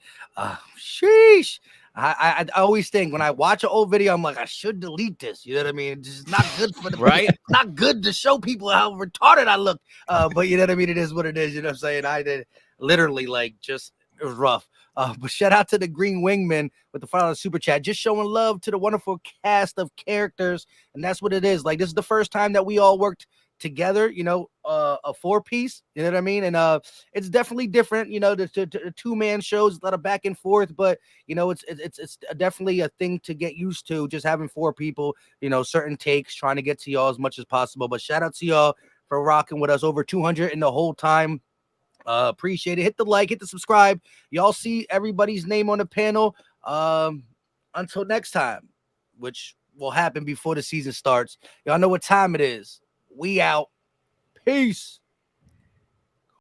sheesh. I always think when I watch an old video, I'm like, I should delete this. You know what I mean? It's just not good for the right. Not good to show people how retarded I look. But you know what I mean? It is what it is. You know what I'm saying? I did literally it was rough. But shout out to the Green Wingman with the $5 super chat, just showing love to the wonderful cast of characters. And that's what it is. Like, this is the first time that we all worked together, a 4-piece, you know what I mean? And it's definitely different, the 2-man shows, a lot of back and forth, but it's definitely a thing to get used to, just having 4 people, certain takes, trying to get to y'all as much as possible. But shout out to y'all for rocking with us, over 200 in the whole time. Appreciate it. Hit the like, hit the subscribe. Y'all see everybody's name on the panel. Until next time, which will happen before the season starts. Y'all know what time it is. We out. Peace.